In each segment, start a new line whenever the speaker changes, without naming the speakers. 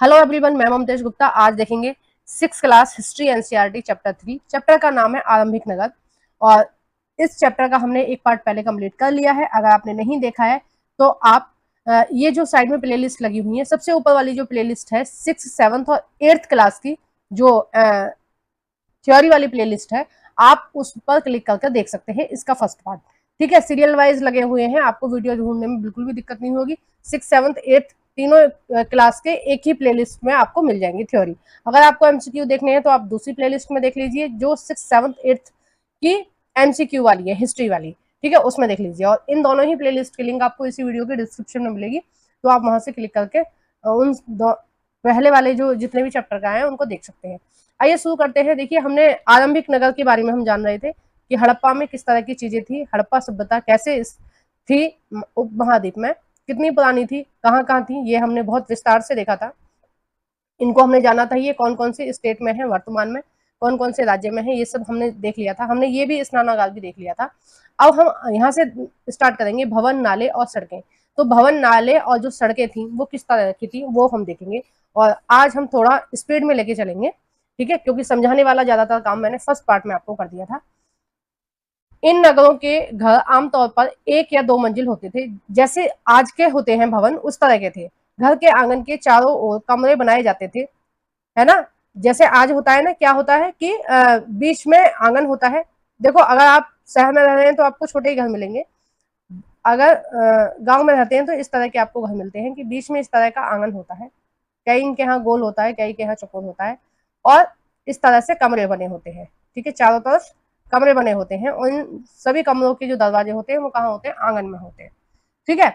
Hello everyone, मैं ममतेज गुप्ता। आज देखेंगे 6 class history NCERT chapter 3। Chapter का नाम है आरंभिक नगर और इस चैप्टर का हमने एक पार्ट पहले कंप्लीट कर लिया है। अगर आपने नहीं देखा है तो आप ये जो साइड में प्लेलिस्ट लगी हुई है, सबसे ऊपर वाली जो प्लेलिस्ट है 6, 7 और 8th क्लास की जो थ्योरी वाली प्लेलिस्ट है, आप उस पर क्लिक करके देख सकते हैं इसका फर्स्ट पार्ट। ठीक है, सीरियल वाइज लगे हुए हैं, आपको वीडियो ढूंढने में बिल्कुल भी दिक्कत नहीं होगी। 6, 7, 8 तीनों क्लास के एक ही प्लेलिस्ट में आपको मिल जाएंगी थ्योरी। अगर आपको एमसीक्यू देखने हैं तो आप दूसरी प्लेलिस्ट में देख लीजिए जो 6, 7, 8 की एमसीक्यू वाली है, हिस्ट्री वाली। ठीक है, उसमें देख लीजिए और इन दोनों ही प्लेलिस्ट की लिंक आपको इसी वीडियो के डिस्क्रिप्शन में मिलेगी, तो आप वहां से क्लिक करके उन पहले वाले जो जितने भी चैप्टर का है उनको देख सकते हैं। आइए शुरू करते हैं। देखिए, हमने आरंभिक नगर के बारे में हम जान रहे थे कि हड़प्पा में किस तरह की चीजें थी, हड़प्पा सभ्यता कैसे थी उप महाद्वीप में, कितनी पुरानी थी, कहाँ कहाँ थी, ये हमने बहुत विस्तार से देखा था। इनको हमने जाना था ये कौन कौन से स्टेट में है वर्तमान में, कौन कौन से राज्य में है, ये सब हमने देख लिया था। हमने ये भी स्नानागार भी देख लिया था। अब हम यहाँ से स्टार्ट करेंगे भवन, नाले और सड़कें। तो भवन, नाले और जो सड़कें थी वो किस तरह की थी वो हम देखेंगे और आज हम थोड़ा स्पीड में लेके चलेंगे। ठीक है, क्योंकि समझाने वाला ज्यादातर काम मैंने फर्स्ट पार्ट में आपको कर दिया था। इन नगरों के घर आमतौर पर 1 या 2 मंजिल होते थे, जैसे आज के होते हैं भवन उस तरह के थे। घर के आंगन के चारों ओर कमरे बनाए जाते थे, है ना। जैसे आज होता है ना, क्या होता है कि बीच में आंगन होता है। देखो, अगर आप शहर में रह रहे हैं तो आपको छोटे ही घर मिलेंगे, अगर गांव में रहते हैं तो इस तरह के आपको घर मिलते हैं कि बीच में इस तरह का आंगन होता है। कई के यहाँ गोल होता है, कई के यहाँ चौकोर होता है और इस तरह से कमरे बने होते हैं। ठीक है, चारों तरफ कमरे बने होते हैं और इन सभी कमरों के जो दरवाजे होते हैं वो कहाँ होते हैं, आंगन में होते हैं। ठीक है,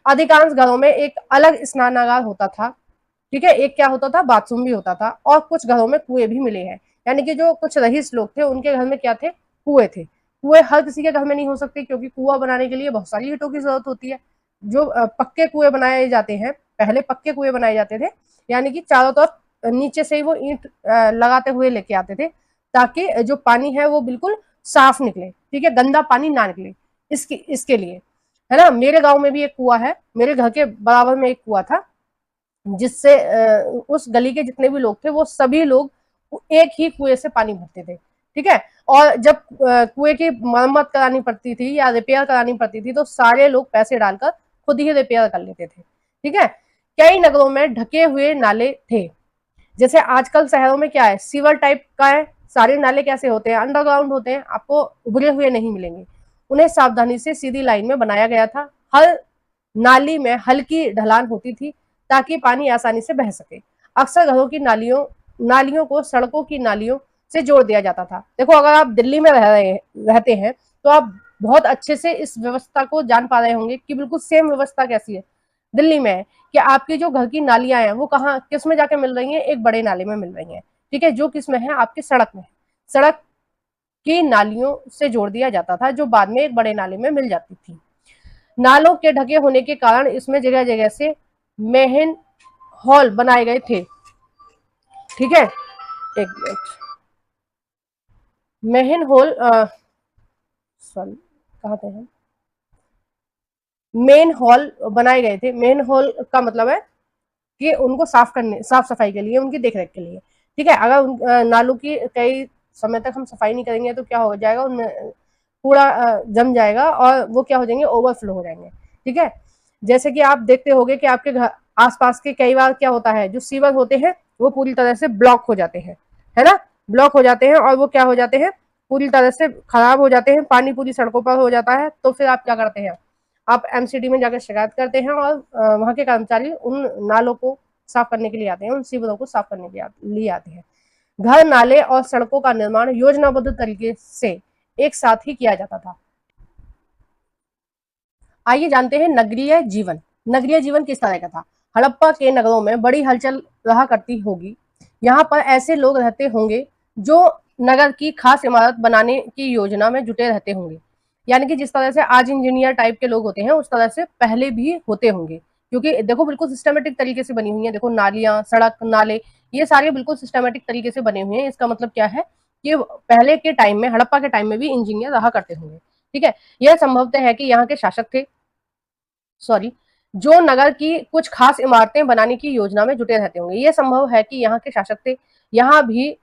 अधिकांश घरों में एक अलग स्नानागार होता था। ठीक है, एक क्या होता था, बाथरूम भी होता था और कुछ घरों में कुएं भी मिले हैं। यानी कि जो कुछ रईस लोग थे उनके घर में क्या थे, कुएं थे। कुएं हर किसी के घर में नहीं हो सकते, क्योंकि कुआं बनाने के लिए बहुत सारी ईंटों की जरूरत होती है। जो पक्के कुएं बनाए जाते हैं, पहले पक्के कुएं बनाए जाते थे, यानी कि चारों तरफ नीचे से ही वो ईंट लगाते हुए लेके आते थे, ताकि जो पानी है वो बिल्कुल साफ निकले। ठीक है, गंदा पानी ना निकले, इसके लिए, है ना। मेरे गांव में भी एक कुआं है, मेरे घर के बराबर में एक कुआं था, जिससे उस गली के जितने भी लोग थे वो सभी लोग एक ही कुएं से पानी भरते थे। ठीक है, और जब कुएं की मरम्मत करानी पड़ती थी या रिपेयर करानी पड़ती थी तो सारे लोग पैसे डालकर खुद ही रिपेयर कर लेते थे। ठीक है, कई नगरों में ढके हुए नाले थे। जैसे आजकल शहरों में क्या है, सीवर टाइप का है, सारे नाले कैसे होते हैं, अंडरग्राउंड होते हैं, आपको उभरे हुए नहीं मिलेंगे। उन्हें सावधानी से सीधी लाइन में बनाया गया था। हर नाली में हल्की ढलान होती थी ताकि पानी आसानी से बह सके। अक्सर घरों की नालियों को सड़कों की नालियों से जोड़ दिया जाता था। देखो, अगर आप दिल्ली में रहते हैं तो आप बहुत अच्छे से इस व्यवस्था को जान पा रहे होंगे कि बिल्कुल सेम व्यवस्था कैसी है दिल्ली में है, कि आपकी जो घर की नालियां हैं वो कहाँ किस में जाके मिल रही हैं, एक बड़े नाले में मिल रही हैं। ठीक है, जो किस में है, आपकी सड़क में है। सड़क की नालियों से जोड़ दिया जाता था, जो बाद में एक बड़े नाले में मिल जाती थी। नालों के ढके होने के कारण इसमें जगह जगह से मेहन हॉल बनाए गए थे। ठीक है, एक मिनट, मेहन हॉल, सॉरी, कहाँ पे है, मेन हॉल बनाए गए थे। मेन हॉल का मतलब है कि उनको साफ सफाई के लिए, उनकी देखरेख के लिए। ठीक है, अगर नालों की कई समय तक हम सफाई नहीं करेंगे तो क्या हो जाएगा, उनमें कूड़ा जम जाएगा और वो क्या हो जाएंगे, ओवरफ्लो हो जाएंगे। ठीक है, जैसे कि आप देखते होंगे कि आपके घर आसपास के कई बार क्या होता है, जो सीवर होते हैं वो पूरी तरह से ब्लॉक हो जाते हैं, है ना। ब्लॉक हो जाते हैं और वो क्या हो जाते हैं, पूरी तरह से खराब हो जाते हैं, पानी पूरी सड़कों पर हो जाता है। तो फिर आप क्या करते हैं, आप एमसीडी में जाकर शिकायत करते हैं और वहां के कर्मचारी उन नालों को साफ करने के लिए आते हैं, उन सीवरों को साफ करने के लिए आते हैं। घर, नाले और सड़कों का निर्माण योजनाबद्ध तरीके से एक साथ ही किया जाता था। आइए जानते हैं नगरीय जीवन। नगरीय जीवन किस तरह का था। हड़प्पा के नगरों में बड़ी हलचल रहा करती होगी। यहाँ पर ऐसे लोग रहते होंगे जो नगर की खास इमारत बनाने की योजना में जुटे रहते होंगे। यानी कि जिस तरह से आज इंजीनियर टाइप के लोग होते हैं उस तरह से पहले भी होते होंगे, क्योंकि देखो बिल्कुल सिस्टमेटिक तरीके से बनी हुई है। देखो, नालियां, सड़क, नाले, ये सारे बिल्कुल सिस्टमेटिक तरीके से बने हुए हैं। इसका मतलब क्या है कि पहले के टाइम में, हड़प्पा के टाइम में भी इंजीनियर रहा करते होंगे। ठीक है, यह संभवतः है कि यहाँ के शासक थे, सॉरी, जो नगर की कुछ खास इमारतें बनाने की योजना में जुटे रहते होंगे। यह संभव है कि यहाँ के शासक थे। यह भी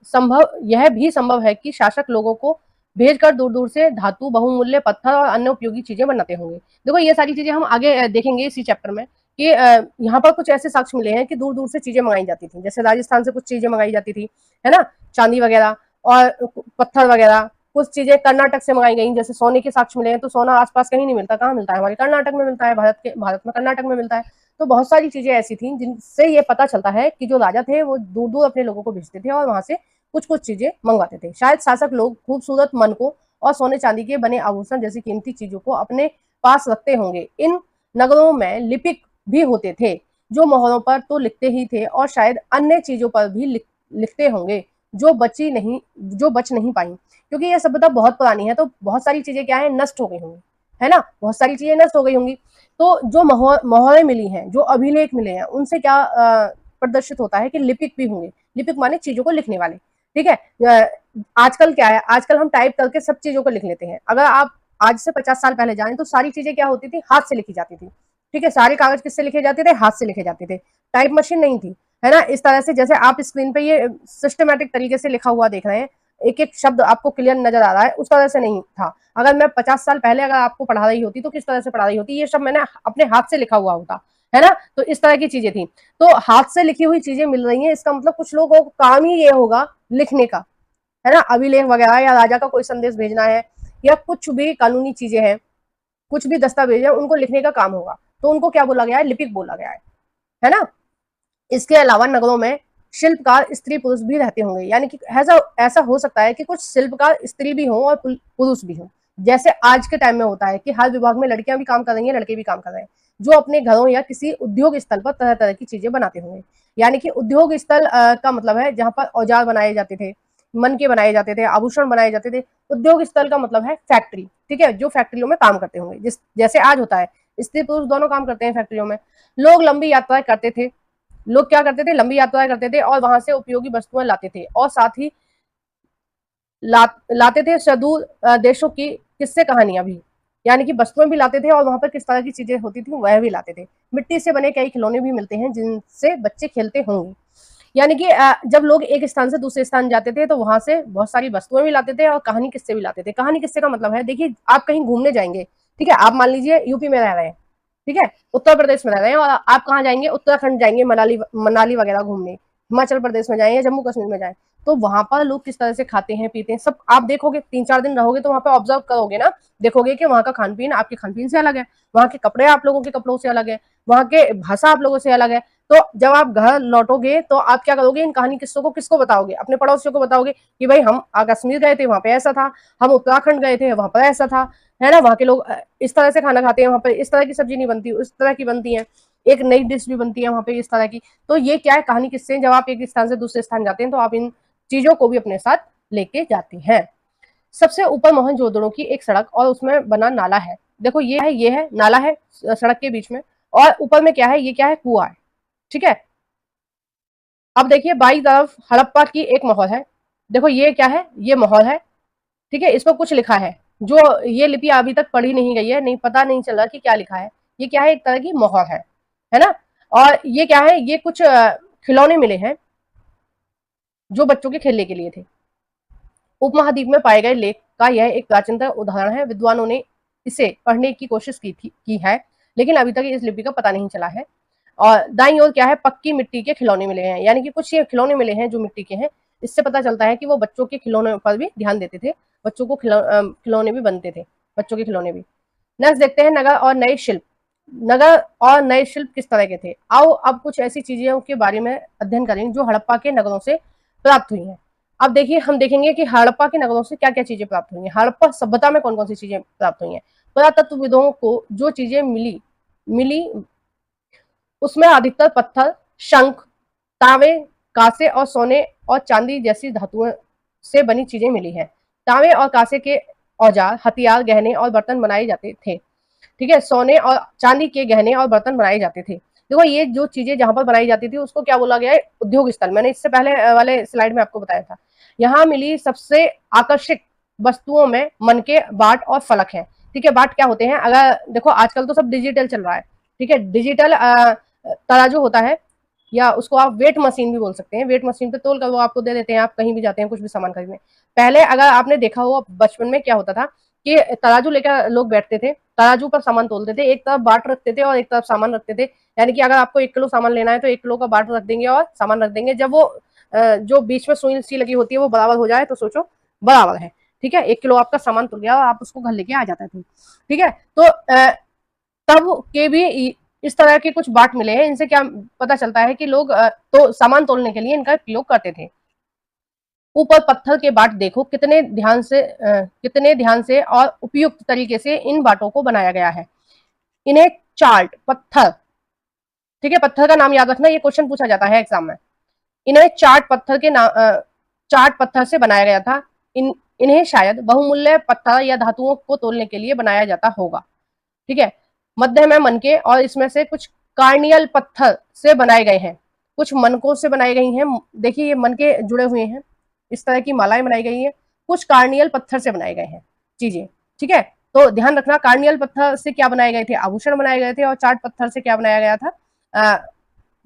संभव है कि शासक लोगों को भेजकर दूर दूर से धातु, बहुमूल्य पत्थर और अन्य उपयोगी चीजें बनाते होंगे। देखो ये सारी चीजें हम आगे देखेंगे इसी चैप्टर में कि यहाँ पर कुछ ऐसे साक्ष्य मिले हैं कि दूर दूर से चीजें मंगाई जाती थी। जैसे राजस्थान से कुछ चीजें मंगाई जाती थी, है ना, चांदी वगैरह और पत्थर वगैरह। कुछ चीजें कर्नाटक से मंगाई गई, जैसे सोने के साक्ष्य मिले हैं। तो सोना आसपास कहीं नहीं मिलता, कहाँ मिलता है? हमारे कर्नाटक में मिलता है, भारत में कर्नाटक में मिलता है। तो बहुत सारी चीजें ऐसी थी जिनसे ये पता चलता है कि जो राजा थे वो दूर दूर अपने लोगों को भेजते थे और वहां से कुछ कुछ चीजें मंगवाते थे। शायद शासक लोग खूबसूरत मनकों और सोने चांदी के बने आभूषण जैसी कीमती चीजों को अपने पास रखते होंगे। इन नगरों में लिपिक भी होते थे, जो मोहरों पर तो लिखते ही थे और शायद अन्य चीजों पर भी लिखते होंगे जो बच नहीं पाई, क्योंकि ये सभ्यता बहुत पुरानी है। तो बहुत सारी चीजें क्या है, नष्ट हो गई होंगी, है ना, बहुत सारी चीजें नष्ट हो गई होंगी। तो जो मोहरें मिली हैं, जो अभिलेख मिले हैं, उनसे क्या प्रदर्शित होता है कि लिपिक भी होंगे। लिपिक माने चीजों को लिखने वाले, ठीक है। आजकल क्या है, आजकल हम टाइप करके सब चीजों को लिख लेते हैं। अगर आप आज से 50 साल पहले जाएं तो सारी चीजें क्या होती थी, हाथ से लिखी जाती थी, ठीक है। सारे कागज किससे लिखे जाते थे, हाथ से लिखे जाते थे। टाइप मशीन नहीं थी, है ना। इस तरह से जैसे आप स्क्रीन पे ये सिस्टमेटिक तरीके से लिखा हुआ देख रहे हैं, एक एक शब्द आपको क्लियर नजर आ रहा है, उस तरह से नहीं था। अगर मैं 50 साल पहले अगर आपको पढ़ा रही होती तो किस तरह से पढ़ा रही होती, ये सब मैंने अपने हाथ से लिखा हुआ होता, है ना। तो इस तरह की चीजें थी। तो हाथ से लिखी हुई चीजें मिल रही हैं, इसका मतलब कुछ लोगों का काम ही ये होगा लिखने का, है ना। अभिलेख वगैरह या राजा का कोई संदेश भेजना है या कुछ भी कानूनी चीजें हैं, कुछ भी दस्तावेज है, उनको लिखने का काम होगा। तो उनको क्या बोला गया है, लिपिक बोला गया है ना। इसके अलावा नगरों में शिल्पकार स्त्री पुरुष भी रहते होंगे, यानी कि ऐसा ऐसा हो सकता है कि कुछ शिल्पकार स्त्री भी हों और पुरुष भी हों। जैसे आज के टाइम में होता है कि हर विभाग में लड़कियां भी काम कर रही हैं, लड़के भी काम कर रहे हैं, जो अपने घरों या किसी उद्योग स्थल पर तरह तरह की चीजें बनाते होंगे। यानी कि उद्योग स्थल का मतलब है जहां पर औजार बनाए जाते थे, मन के बनाए जाते थे, आभूषण बनाए जाते थे। उद्योग स्थल का मतलब है फैक्ट्री, ठीक है, जो फैक्ट्रियों में काम करते होंगे, जैसे आज होता है, स्त्री पुरुष दोनों काम करते हैं फैक्ट्रियों में। लोग लंबी यात्राएं करते थे, लोग क्या करते थे, लंबी यात्राएं करते थे और वहां से उपयोगी वस्तुएं लाते थे, और साथ ही लाते थे सुदूर देशों की किस्से कहानियां भी। यानी कि वस्तुएं भी लाते थे और वहां पर किस तरह की चीजें होती थी वह भी लाते थे। मिट्टी से बने कई खिलौने भी मिलते हैं जिनसे बच्चे खेलते होंगे। यानी कि जब लोग एक स्थान से दूसरे स्थान जाते थे तो वहां से बहुत सारी वस्तुएं भी लाते थे और कहानी किस्से भी लाते थे। कहानी किस्से का मतलब है, देखिए आप कहीं घूमने जाएंगे, ठीक है, आप मान लीजिए यूपी में रह रहे हैं, ठीक है, उत्तर प्रदेश में रह रहे हैं, और आप कहाँ जाएंगे, उत्तराखंड जाएंगे, मनाली मनाली वगैरह घूमने, हिमाचल प्रदेश में जाए या जम्मू कश्मीर में जाए, तो वहां पर लोग किस तरह से खाते हैं पीते हैं सब आप देखोगे। 3-4 दिन रहोगे तो वहां पर ऑब्जर्व करोगे ना, देखोगे कि वहां का खान पीन आपके खान पीन से अलग है, वहां के कपड़े आप लोगों के कपड़ों से अलग है, वहां के भाषा आप लोगों से अलग है। तो जब आप घर लौटोगे तो आप क्या करोगे, इन कहानी किस्सों को किसको बताओगे, अपने पड़ोसियों को बताओगे कि भाई हम कश्मीर गए थे, वहां पे ऐसा था, हम उत्तराखंड गए थे, वहां पर ऐसा था, है ना। वहां के लोग इस तरह से खाना खाते हैं, वहां पर इस तरह की सब्जी नहीं बनती, उस तरह की बनती है, एक नई डिश भी बनती है वहां पे इस तरह की। तो ये क्या है, कहानी किससे, जब आप एक स्थान से दूसरे स्थान जाते हैं तो आप इन चीजों को भी अपने साथ लेके जाते हैं। सबसे ऊपर मोहनजोदड़ो की एक सड़क और उसमें बना नाला है। देखो ये है नाला है सड़क के बीच में, और ऊपर में क्या है, ये क्या है, कुआं है, ठीक है। अब देखिए बाई तरफ हड़प्पा की एक मोहर है। देखो ये क्या है, ये मोहर है, ठीक है, इस पर कुछ लिखा है। जो ये लिपि अभी तक पढ़ी नहीं गई है, नहीं पता नहीं चल रहा कि क्या लिखा है। ये क्या है, एक तरह की मोहर है ना। और ये क्या है, ये कुछ खिलौने मिले हैं जो बच्चों के खेलने के लिए थे। उपमहाद्वीप में पाए गए लेख का यह एक प्राचीनतम उदाहरण है। विद्वानों ने इसे पढ़ने की कोशिश की है, लेकिन अभी तक इस लिपि का पता नहीं चला है। और दाईं ओर क्या है, पक्की मिट्टी के खिलौने मिले हैं, यानी कि कुछ ये खिलौने मिले हैं जो मिट्टी के हैं। इससे पता चलता है कि वो बच्चों के खिलौने पर भी ध्यान देते थे, बच्चों को खिलौने भी बनते थे, बच्चों के खिलौने भी। नेक्स्ट देखते हैं नगर और नए शिल्प। नगर और नए शिल्प किस तरह के थे। आओ अब कुछ ऐसी चीजों के बारे में अध्ययन करें जो हड़प्पा के नगरों से प्राप्त हुई हैं। अब देखिए हम देखेंगे कि हड़प्पा के नगरों से क्या क्या चीजें प्राप्त हुई हैं, हड़प्पा सभ्यता में कौन कौन सी चीजें प्राप्त हुई हैं। पुरातत्वविदों को जो चीजें मिली उसमें अधिकतर पत्थर, शंख, तांबे, कांसे और सोने और चांदी जैसी धातुओं से बनी चीजें मिली हैं। तांबे और कांसे के औजार, हथियार, गहने और बर्तन बनाए जाते थे, ठीक है। सोने और चांदी के गहने और बर्तन बनाए जाते थे। देखो ये जो चीजें जहां पर बनाई जाती थी उसको क्या बोला गया है, उद्योग स्थल। मैंने इससे पहले वाले स्लाइड में आपको बताया था। यहाँ मिली सबसे आकर्षक वस्तुओं में मनके, बाट और फलक है, ठीक है। बाट क्या होते हैं, अगर देखो आजकल तो सब डिजिटल चल रहा है, ठीक है। डिजिटल तराजू होता है, या उसको आप वेट मशीन भी बोल सकते हैं। वेट मशीन पे तोल कर वो आपको दे देते हैं, आप कहीं भी जाते हैं कुछ भी सामान खरीदने। पहले अगर आपने देखा हो बचपन में क्या होता था कि तराजू लेकर लोग बैठते थे, तराजू पर सामान तोलते थे, एक तरफ बाट रखते थे और एक तरफ सामान रखते थे। यानी कि अगर आपको 1 किलो सामान लेना है तो 1 किलो का बाट रख देंगे और सामान रख देंगे। जब वो जो बीच में सुई सी लगी होती है वो बराबर हो जाए तो सोचो बराबर है। ठीक है, 1 किलो आपका सामान तुल गया और आप उसको घर लेके आ जाते थे। ठीक है, तो तब के भी इस तरह के कुछ बाट मिले हैं। इनसे क्या पता चलता है कि लोग तो सामान तोलने के लिए इनका प्रयोग करते थे। ऊपर पत्थर के बाट देखो, कितने ध्यान से और उपयुक्त तरीके से इन बाटों को बनाया गया है। इन्हें चार्ट पत्थर, ठीक है, पत्थर का नाम याद रखना, ये क्वेश्चन पूछा जाता है एग्जाम में। इन्हें चार्ट पत्थर से बनाया गया था। इन्हें शायद बहुमूल्य पत्थर या धातुओं को तोलने के लिए बनाया जाता होगा। ठीक है, मध्य में मनके और इसमें से कुछ कार्नियल पत्थर से बनाए गए हैं, कुछ मनकों से बनाई गई हैं। देखिए ये मनके जुड़े हुए हैं, इस तरह की मालाएं बनाई गई हैं, कुछ कार्नियल पत्थर से बनाए गए हैं चीजें। ठीक है, तो ध्यान रखना कार्नियल पत्थर से क्या बनाए गए थे, आभूषण बनाए गए थे, और चार्ट पत्थर से क्या बनाया गया था,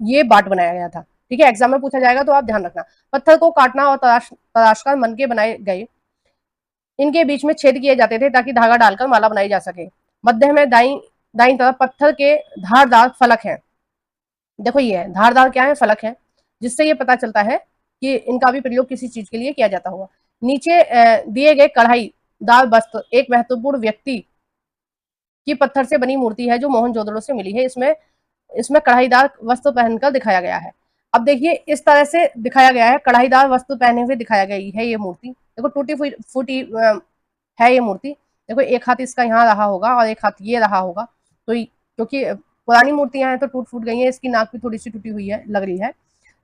ये बाट बनाया गया था। ठीक है, एग्जाम में पूछा जाएगा तो आप ध्यान रखना। पत्थर को काटना और तराश कर मनके बनाए गए, इनके बीच में छेद किए जाते थे ताकि धागा डालकर माला बनाई जा सके। मध्य में दाईं तरफ पत्थर के धारदार फलक हैं। देखो ये है धारदार, क्या है, फलक है, जिससे ये पता चलता है कि इनका भी प्रयोग किसी चीज के लिए किया जाता होगा। नीचे दिए गए कढ़ाईदार वस्त्र एक महत्वपूर्ण व्यक्ति की पत्थर से बनी मूर्ति है जो मोहनजोदड़ो से मिली है। इसमें कढ़ाईदार वस्त्र पहनकर दिखाया गया है। अब देखिए इस तरह से दिखाया गया है, कढ़ाईदार वस्त्र पहने हुए दिखाया गई है ये मूर्ति। देखो टूटी फूटी है ये मूर्ति। देखो एक हाथ इसका यहाँ रहा होगा और एक हाथ ये रहा होगा, तो क्योंकि पुरानी मूर्तियां हैं तो टूट फूट गई है। इसकी नाक भी थोड़ी सी टूटी हुई है, लग रही है।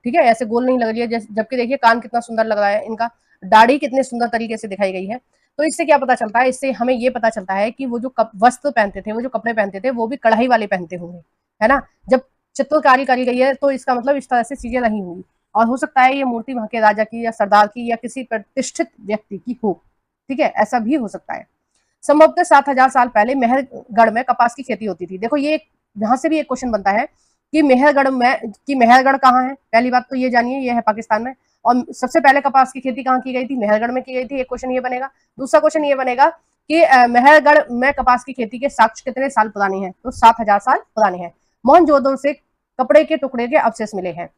ठीक है, ऐसे गोल नहीं लग रही है, जबकि देखिए कान कितना सुंदर लग रहा है इनका, दाढ़ी कितने सुंदर तरीके से दिखाई गई है। तो इससे क्या पता चलता है, इससे हमें ये पता चलता है कि वो जो वस्त्र पहनते थे, वो जो कपड़े पहनते थे, वो भी कढ़ाई वाले पहनते होंगे, है ना। जब चित्रकारी करी गई है तो इसका मतलब इस तरह से चीजें नहीं हुई। और हो सकता है ये मूर्ति वहां के राजा की या सरदार की या किसी प्रतिष्ठित व्यक्ति की हो। ठीक है, ऐसा भी हो सकता है। संभवतः 7,000 साल पहले मेहरगढ़ में कपास की खेती होती थी। देखो ये यहाँ से भी एक क्वेश्चन बनता है कि मेहरगढ़ कहाँ है। पहली बात तो ये जानिए, ये है पाकिस्तान में। और सबसे पहले कपास की खेती कहाँ की गई थी, मेहरगढ़ में की गई थी। एक क्वेश्चन ये बनेगा। दूसरा क्वेश्चन ये बनेगा कि मेहरगढ़ में कपास की खेती के साक्ष्य कितने साल पुराने हैं, तो 7,000 साल पुराने हैं। मोहनजोदड़ो से कपड़े के टुकड़े के अवशेष मिले हैं।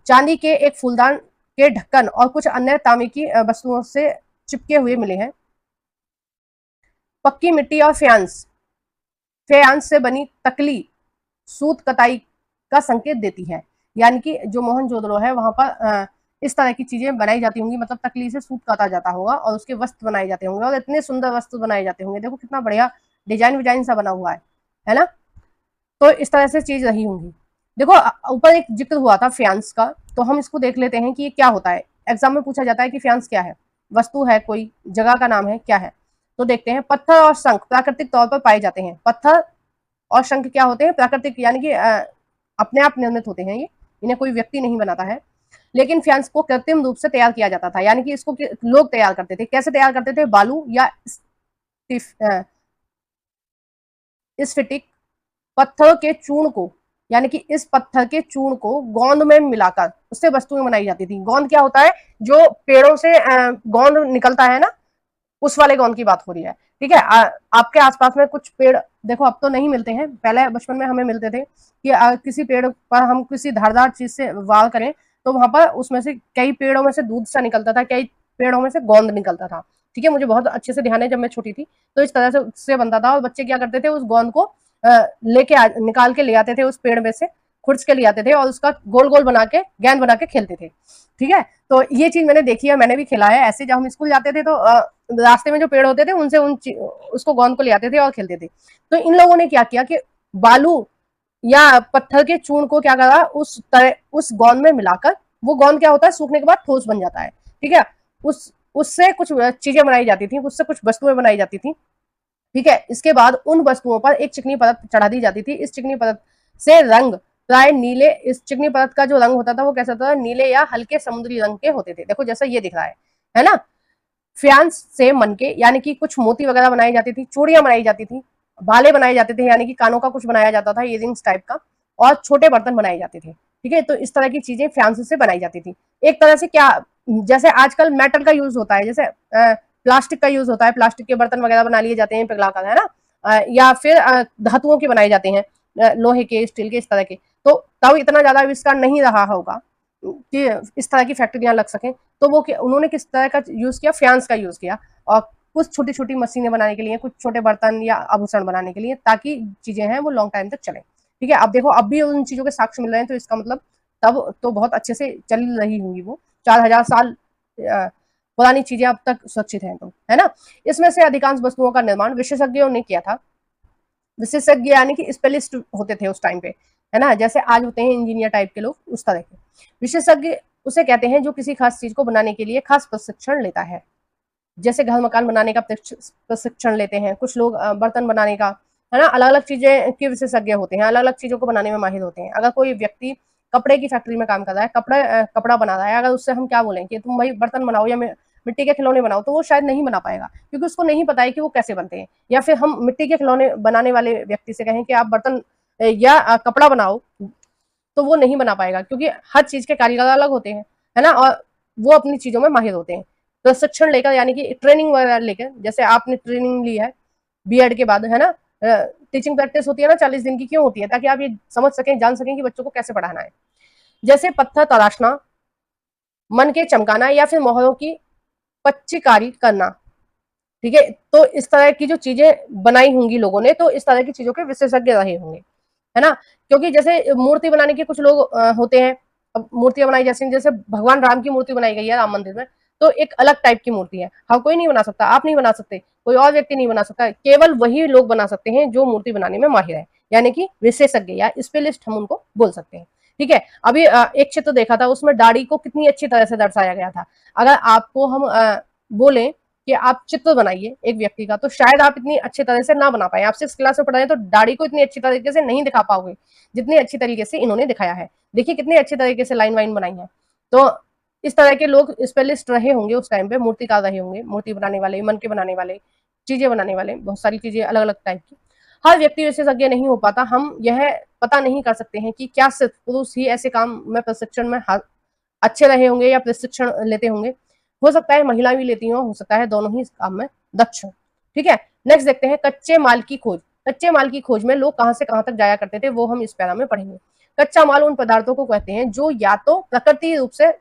चांदी के एक फूलदान के ढक्कन और कुछ अन्य तांबे की वस्तुओं से चिपके हुए मिले हैं। पक्की मिट्टी और फ्यांस से बनी तकली सूत कताई का संकेत देती है। यानी कि जो मोहनजोदड़ो है वहां पर इस तरह की चीजें बनाई जाती होंगी, मतलब तकली से सूत काटा जाता होगा और उसके वस्त्र बनाए जाते होंगे, और इतने सुंदर वस्त्र बनाए जाते होंगे। देखो कितना बढ़िया डिजाइन सा बना हुआ है ना। तो इस तरह से चीज रही होंगी। देखो ऊपर एक जिक्र हुआ था फ्यांस का, तो हम इसको देख लेते हैं कि ये क्या होता है। एग्जाम में पूछा जाता है कि फ्यांस क्या है, वस्तु है, कोई जगह का नाम है, क्या है। तो देखते हैं, पत्थर और शंख प्राकृतिक तौर पर पाए जाते हैं। पत्थर और शंख क्या होते हैं, प्राकृतिक, यानी कि अपने आप निर्मित होते हैं। ये इन्हें कोई व्यक्ति नहीं बनाता है। लेकिन फ्यांस को कृत्रिम रूप से तैयार किया जाता था, यानी कि इसको लोग तैयार करते थे। कैसे तैयार करते थे, बालू या स्फटिक पत्थर के चूर्ण को, यानी कि इस पत्थर के चूर्ण को गोंद में मिलाकर उससे वस्तुएं बनाई जाती थी। गोंद क्या होता है, जो पेड़ों से गोंद निकलता है ना, उस वाले गोंद की बात हो रही है। ठीक है, आपके आसपास में कुछ पेड़, देखो अब तो नहीं मिलते हैं, पहले बचपन में हमें मिलते थे कि किसी पेड़ पर हम किसी धारदार चीज से वार करें तो वहां पर उसमें से कई पेड़ों में से दूध सा निकलता था, कई पेड़ों में से गोंद निकलता था। ठीक है, मुझे बहुत अच्छे से ध्यान है, जब मैं छोटी थी तो इस तरह से उससे बनता था, और बच्चे क्या करते थे, उस गोंद को निकाल के ले आते थे, उस पेड़ में से खुर्च के ले आते थे और उसका गोल गोल बना के गेंद बना के खेलते थे। ठीक है, तो ये चीज मैंने देखी है, मैंने भी खेला है ऐसे। जब हम स्कूल जाते थे तो रास्ते में जो पेड़ होते थे उनसे उसको गोंद को ले आते थे और खेलते थे। तो इन लोगों ने क्या किया कि बालू या पत्थर के चूर्ण को क्या करा, उस गोंद में मिलाकर, वो गोंद क्या होता है, सूखने के बाद ठोस बन जाता है। ठीक है, उससे कुछ चीजें बनाई जाती थी, उससे कुछ वस्तुएं बनाई जाती थी। ठीक है, इसके बाद उन वस्तुओं पर एक चिकनी परत चढ़ा दी जाती थी। इस चिकनी परत से रंग प्राय नीले, इस चिकनी परत का जो रंग होता था वो कैसा था, नीले या हल्के समुद्री रंग के होते थे। देखो जैसा ये दिख रहा है ना। फ्यांस से मनके, यानी कि कुछ मोती वगैरह बनाई जाती थी, चूड़ियां बनाई जाती थी, भाले बनाए जाते थे, यानी कि कानों का कुछ बनाया जाता था, इयरिंग्स टाइप का, और छोटे बर्तन बनाए जाते थे। ठीक है, तो इस तरह की चीजें फ्रांस से बनाई जाती थी। एक तरह से क्या, जैसे आजकल मेटल का यूज होता है, जैसे प्लास्टिक का यूज होता है, प्लास्टिक के बर्तन वगैरह बना लिए जाते हैं पिघलाकर, है ना, या फिर धातुओं के बनाए जाते हैं, लोहे के, स्टील के, इस तरह के। तो तब इतना ज्यादा आविष्कार नहीं रहा होगा कि इस तरह की फैक्ट्रियां लग सकें, तो वो उन्होंने किस तरह का यूज किया, फ्रांस का यूज किया, और कुछ छोटी छोटी मशीनें बनाने के लिए, कुछ छोटे बर्तन या आभूषण बनाने के लिए, ताकि चीजें हैं वो लॉन्ग टाइम तक चले। ठीक है, अब देखो अब भी उन चीजों के साक्ष्य मिल रहे हैं, तो इसका मतलब तब तो बहुत अच्छे से चल रही होंगी वो, 4000 साल पुरानी चीजें अब तक सुरक्षित हैं, तो है ना। इसमें से अधिकांश वस्तुओं का निर्माण विशेषज्ञों ने किया था। विशेषज्ञ यानी कि स्पेशलिस्ट होते थे उस टाइम पे, है ना, जैसे आज होते हैं इंजीनियर टाइप के लोग, उस तरह के विशेषज्ञ उसे कहते हैं जो किसी खास चीज को बनाने के लिए खास प्रशिक्षण लेता है। जैसे घर मकान बनाने का प्रशिक्षण लेते हैं कुछ लोग, बर्तन बनाने का, है ना, अलग अलग चीजें के विशेषज्ञ होते हैं, अलग अलग चीजों को बनाने में माहिर होते हैं। अगर कोई व्यक्ति कपड़े की फैक्ट्री में काम कर रहा है, कपड़ा बना रहा है, अगर उससे हम क्या बोलें कि तुम भाई बर्तन बनाओ या मिट्टी के खिलौने बनाओ, तो वो शायद नहीं बना पाएगा, क्योंकि उसको नहीं पता है कि वो कैसे बनते हैं। या फिर हम मिट्टी के खिलौने बनाने वाले व्यक्ति से कहें कि आप बर्तन या कपड़ा बनाओ, तो वो नहीं बना पाएगा, क्योंकि हर चीज के कारीगर अलग होते हैं, है ना, और वो अपनी चीजों में माहिर होते हैं। प्रशिक्षण लेकर, यानी कि ट्रेनिंग वगैरह लेकर, जैसे आपने ट्रेनिंग ली है बीएड के बाद, है ना, टीचिंग प्रैक्टिस होती है ना 40 दिन की, क्यों होती है, ताकि आप ये समझ सकें, जान सकें कि बच्चों को कैसे पढ़ाना है। जैसे पत्थर तराशना, मन के चमकाना, या फिर मोहरों की पच्चीकारी करना। ठीक है, तो इस तरह की जो चीजें बनाई होंगी लोगों ने, तो इस तरह की चीजों के विशेषज्ञ रहे होंगे, है ना। क्योंकि जैसे मूर्ति बनाने के कुछ लोग होते हैं, अब मूर्तियां बनाई, जैसे जैसे भगवान राम की मूर्ति बनाई गई है राम मंदिर में, तो एक अलग टाइप की मूर्ति है, हाँ कोई नहीं बना सकता, आप नहीं बना सकते, कोई और व्यक्ति नहीं बना सकता, केवल वही लोग बना सकते हैं जो मूर्ति बनाने में माहिर है, यानी कि विशेषज्ञ या स्पेशलिस्ट हम उनको बोल सकते हैं। ठीक है, अभी एक चित्र देखा था, उसमें दाढ़ी को कितनी अच्छी तरह से दर्शाया गया था। अगर आपको हम बोले कि आप चित्र बनाइए एक व्यक्ति का, तो शायद आप इतनी अच्छी तरह से ना बना पाए, आप 6 क्लास में पढ़ रहे हैं, तो दाढ़ी को इतनी अच्छी तरीके से नहीं दिखा पाओगे जितनी अच्छी तरीके से इन्होंने दिखाया है। देखिए कितने अच्छे तरीके से लाइन वाइन बनाई है। तो इस तरह के लोग स्पेशलिस्ट रहे होंगे उस टाइम पे, मूर्तिकार रहे होंगे, मूर्ति बनाने वाले, मन के बनाने वाले, चीजें बनाने वाले, बहुत सारी चीजें अलग अलग टाइप की। हर व्यक्ति विशेषज्ञ नहीं हो पाता, हम यह पता नहीं कर सकते हैं कि क्या सिर्फ पुरुष ही ऐसे काम में प्रशिक्षण में अच्छे रहे होंगे या प्रशिक्षण लेते होंगे। हो सकता है महिला भी लेती हो सकता है दोनों ही काम में दक्ष हो। ठीक है, नेक्स्ट देखते हैं कच्चे माल की खोज। कच्चे माल की खोज में लोग कहां से कहां तक जाया करते थे, वो हम इस पैरा में पढ़ेंगे। कच्चा माल उन पदार्थों को कहते हैं जो या तो प्राकृतिक रूप से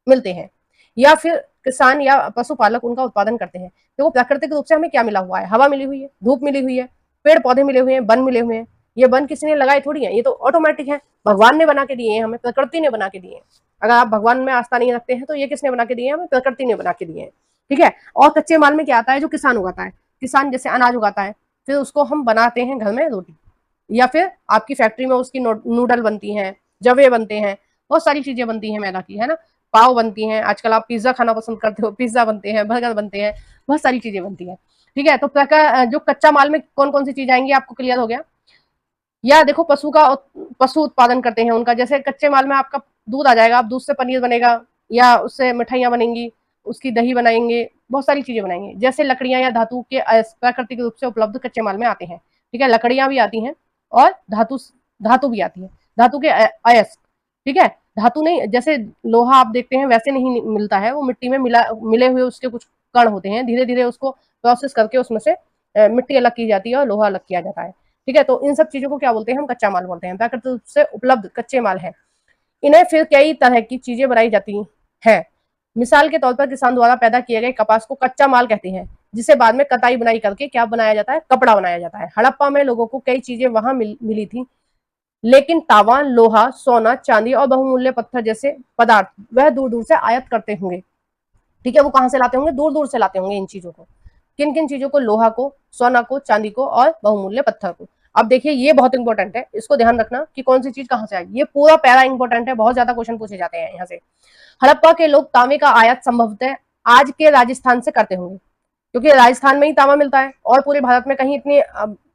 मिलते हैं, या फिर किसान या पशुपालक उनका उत्पादन करते हैं। देखो प्राकृतिक रूप से हमें क्या मिला हुआ है, हवा मिली हुई है, धूप मिली हुई है, पेड़ पौधे मिले हुए हैं, वन मिले हुए हैं। ये वन किसी ने लगाए थोड़ी है, ये तो ऑटोमेटिक है, भगवान ने बना के दिए हैं हमें, प्रकृति ने बना के दिए हैं। अगर आप भगवान में आस्था नहीं रखते हैं, तो ये किसने बना के दिए हैं, हमें प्रकृति ने बना के दिए हैं। ठीक है, और कच्चे माल में क्या आता है, जो किसान उगाता है, किसान जैसे अनाज उगाता है, फिर उसको हम बनाते हैं घर में रोटी, या फिर आपकी फैक्ट्री में उसकी नूडल बनती हैं, जवे बनते हैं, बहुत सारी चीजें बनती हैं मैदा की, है ना, पाव बनती हैं, आजकल आप पिज्जा खाना पसंद करते हो, पिज्जा बनते हैं, बर्गर बनते हैं, बहुत सारी चीजें बनती हैं। ठीक है, तो जो कच्चा माल में कौन कौन सी चीज आएंगी आपको क्लियर हो गया। या देखो पशु उत्पादन करते हैं उनका, जैसे कच्चे माल में आपका दूध आ जाएगा, आप दूध से पनीर बनेगा, या उससे मिठाइयां बनेंगी, उसकी दही बनाएंगे, बहुत सारी चीजें बनाएंगे। जैसे लकड़ियां या धातु के प्राकृतिक रूप से उपलब्ध कच्चे माल में आते हैं। ठीक है, लकड़ियां भी आती हैं और धातु धातु भी आती है, धातु के अयस्क। ठीक है, धातु नहीं, जैसे लोहा आप देखते हैं वैसे नहीं मिलता है, वो मिट्टी में मिले हुए उसके कुछ कण होते हैं, धीरे धीरे उसको प्रोसेस करके उसमें से मिट्टी अलग की जाती है और लोहा अलग किया जाता है। ठीक है, तो इन सब चीजों को क्या बोलते हैं, हम कच्चा माल बोलते हैं, प्राकृतिक रूप से उपलब्ध कच्चे माल है। इन्हें फिर कई तरह की चीजें बनाई जाती हैं। मिसाल के तौर पर किसान द्वारा पैदा किए गए कपास को कच्चा माल कहते हैं, जिसे बाद में कताई बुनाई करके क्या बनाया जाता है, कपड़ा बनाया जाता है। हड़प्पा में लोगों को कई चीजें वहां मिली थी, लेकिन तावा, लोहा, सोना, चांदी और बहुमूल्य पत्थर जैसे पदार्थ वह दूर दूर से आयात करते होंगे। ठीक है, वो कहां से लाते होंगे, दूर दूर से लाते होंगे इन चीजों को। किन किन चीजों को, लोहा को, सोना को, चांदी को और बहुमूल्य पत्थर को। अब देखिए ये बहुत इंपॉर्टेंट है, इसको ध्यान रखना कि कौन सी चीज कहां से आएगी, ये पूरा पैरा इंपॉर्टेंट है, बहुत ज्यादा क्वेश्चन पूछे जाते हैं यहाँ से। हड़प्पा के लोग तांबे का आयात संभवतः आज के राजस्थान से करते होंगे, क्योंकि राजस्थान में ही तांबा मिलता है, और पूरे भारत में कहीं इतनी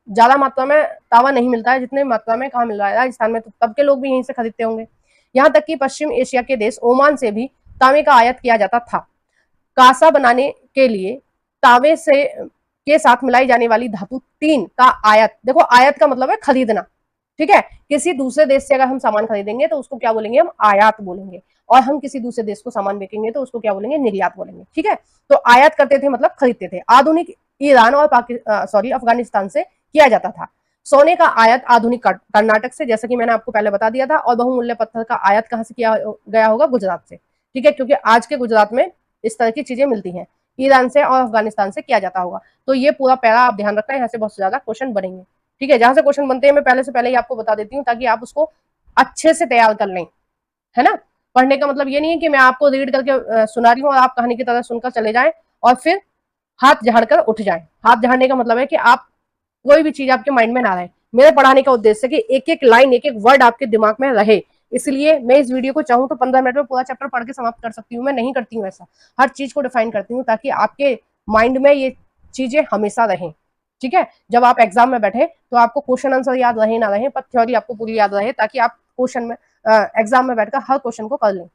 ज्यादा मात्रा में तांबा नहीं मिलता है जितने मात्रा में कहाँ मिल रहा है, राजस्थान में, तो तब के लोग भी यहीं से खरीदते होंगे। यहाँ तक कि पश्चिम एशिया के देश ओमान से भी तांबे का आयात किया जाता था। कासा बनाने के लिए तांबे से के साथ मिलाई जाने वाली धातु 3 का आयात, देखो आयात का मतलब है खरीदना, ठीक है, किसी दूसरे देश से अगर हम सामान खरीदेंगे तो उसको क्या बोलेंगे, हम आयात बोलेंगे, और हम किसी दूसरे देश को सामान बेचेंगे तो उसको क्या बोलेंगे, निर्यात बोलेंगे, ठीक है। तो आयात करते थे मतलब खरीदते थे। आधुनिक ईरान और अफगानिस्तान से किया जाता था। सोने का आयात आधुनिक कर्नाटक से, जैसा कि मैंने आपको पहले बता दिया था, और बहुमूल्य पत्थर का आयात कहां से किया गया होगा, गुजरात से, ठीक है, क्योंकि आज के गुजरात में इस तरह की चीजें मिलती हैं। ईरान से और अफगानिस्तान से किया जाता होगा। तो ये पूरा पैरा आप ध्यान रखना है, यहाँ से बहुत ज्यादा क्वेश्चन बनेंगे, ठीक है। जहां से क्वेश्चन बनते हैं मैं पहले से पहले ही आपको बता देती हूँ, ताकि आप उसको अच्छे से तैयार कर लें, है ना। पढ़ने का मतलब ये नहीं है कि मैं आपको रीड करके सुना रही हूँ और आप कहानी की तरह सुनकर चले जाएं और फिर हाथ झाड़ कर उठ जाएं। हाथ झाड़ने का मतलब है कि आप कोई भी चीज आपके माइंड में ना रहे। मेरे पढ़ाने का उद्देश्य है कि एक एक लाइन, एक एक वर्ड आपके दिमाग में रहे। इसलिए मैं इस वीडियो को चाहूँ तो 15 मिनट में पूरा चैप्टर पढ़ के समाप्त कर सकती हूँ। मैं नहीं करती हूँ ऐसा, हर चीज को डिफाइन करती हूँ ताकि आपके माइंड में ये चीजें हमेशा रहें, ठीक है। जब आप एग्जाम में बैठे तो आपको क्वेश्चन आंसर याद रहे ना रहे, पर थ्योरी आपको पूरी याद रहे, ताकि आप क्वेश्चन में एग्जाम में बैठकर हर क्वेश्चन को कर लें।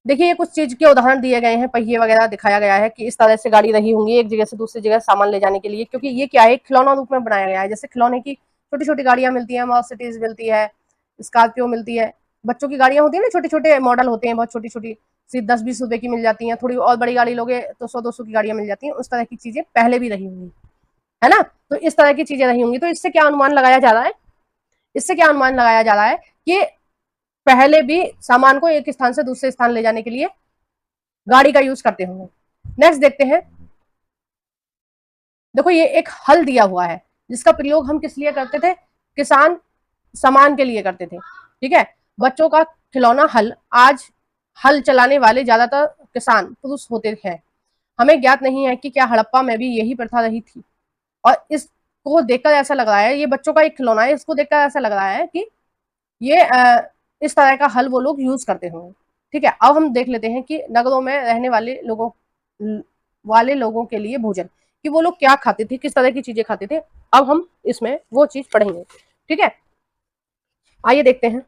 देखिए ये कुछ चीज के उदाहरण दिए गए हैं, पहिए वगैरह दिखाया गया है कि इस तरह से गाड़ी रही होंगी एक जगह से दूसरी जगह सामान ले जाने के लिए, क्योंकि ये क्या है, खिलौना रूप में बनाया गया है। जैसे खिलौने की छोटी छोटी गाड़ियां मिलती है, मर्सिडीज मिलती है, स्कॉर्पियो मिलती है, बच्चों की गाड़ियां होती है ना, छोटे छोटे मॉडल होते हैं, बहुत छोटी छोटी सी 10-20 रुपए की मिल जाती है। थोड़ी और बड़ी गाड़ी लोगे तो 100-200 की गाड़ियां मिल जाती हैं। उस तरह की चीजें पहले भी रही होंगी, है ना। तो इस तरह की चीजें रही होंगी। तो इससे क्या अनुमान लगाया जा रहा है, इससे क्या अनुमान लगाया जा रहा है कि पहले भी सामान को एक स्थान से दूसरे स्थान ले जाने के लिए गाड़ी का यूज करते होंगे। नेक्स्ट देखते हैं, देखो ये एक हल दिया हुआ है जिसका प्रयोग हम किस लिए करते थे, किसान सामान के लिए करते थे, ठीक है। बच्चों का खिलौना हल, आज हल चलाने वाले ज्यादातर किसान पुरुष होते हैं। हमें ज्ञात नहीं है कि क्या हड़प्पा में भी यही प्रथा रही थी। और इसको देखकर ऐसा लग रहा है, ये बच्चों का एक खिलौना है, इसको देखकर ऐसा लग रहा है कि ये इस तरह का हल वो लोग यूज करते होंगे, ठीक है। अब हम देख लेते हैं कि नगरों में रहने वाले लोगों के लिए भोजन, कि वो लोग क्या खाते थे, किस तरह की चीजें खाते थे। अब हम इसमें वो चीज पढ़ेंगे, ठीक है। आइए देखते हैं।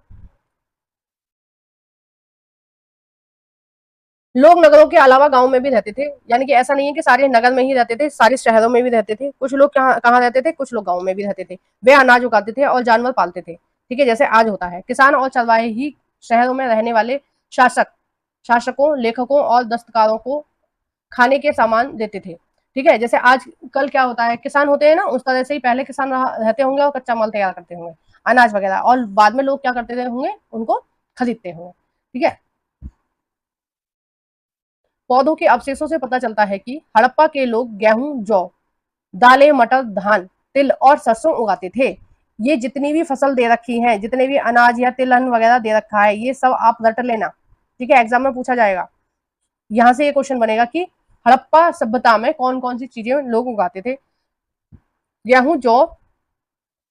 लोग नगरों के अलावा गांव में भी रहते थे, यानी कि ऐसा नहीं है कि सारे नगर में ही रहते थे, सारे शहरों में भी रहते थे। कुछ लोग कहाँ रहते थे, कुछ लोग गांव में भी रहते थे। वे अनाज उगाते थे और जानवर पालते थे, ठीक है, जैसे आज होता है। किसान और चरवाहे ही शहरों में रहने वाले शासकों, लेखकों और दस्तकारों को खाने के सामान देते थे, ठीक है। जैसे आज कल क्या होता है, किसान होते हैं ना, उस तरह से ही पहले किसान रहते होंगे और कच्चा माल तैयार करते होंगे, अनाज वगैरह, और बाद में लोग क्या करते थे होंगे, उनको खरीदते होंगे, ठीक है। पौधों के अवशेषों से पता चलता है कि हड़प्पा के लोग गेहूं, जौ, दालें, मटर, धान, तिल और सरसों उगाते थे। ये जितनी भी फसल दे रखी है, जितने भी अनाज या तिलहन वगैरह दे रखा है, ये सब आप रट लेना, ठीक है, एग्जाम में पूछा जाएगा। यहाँ से ये क्वेश्चन बनेगा कि हड़प्पा सभ्यता में कौन कौन सी चीजें लोग उगाते थे। गेहूं, जौ,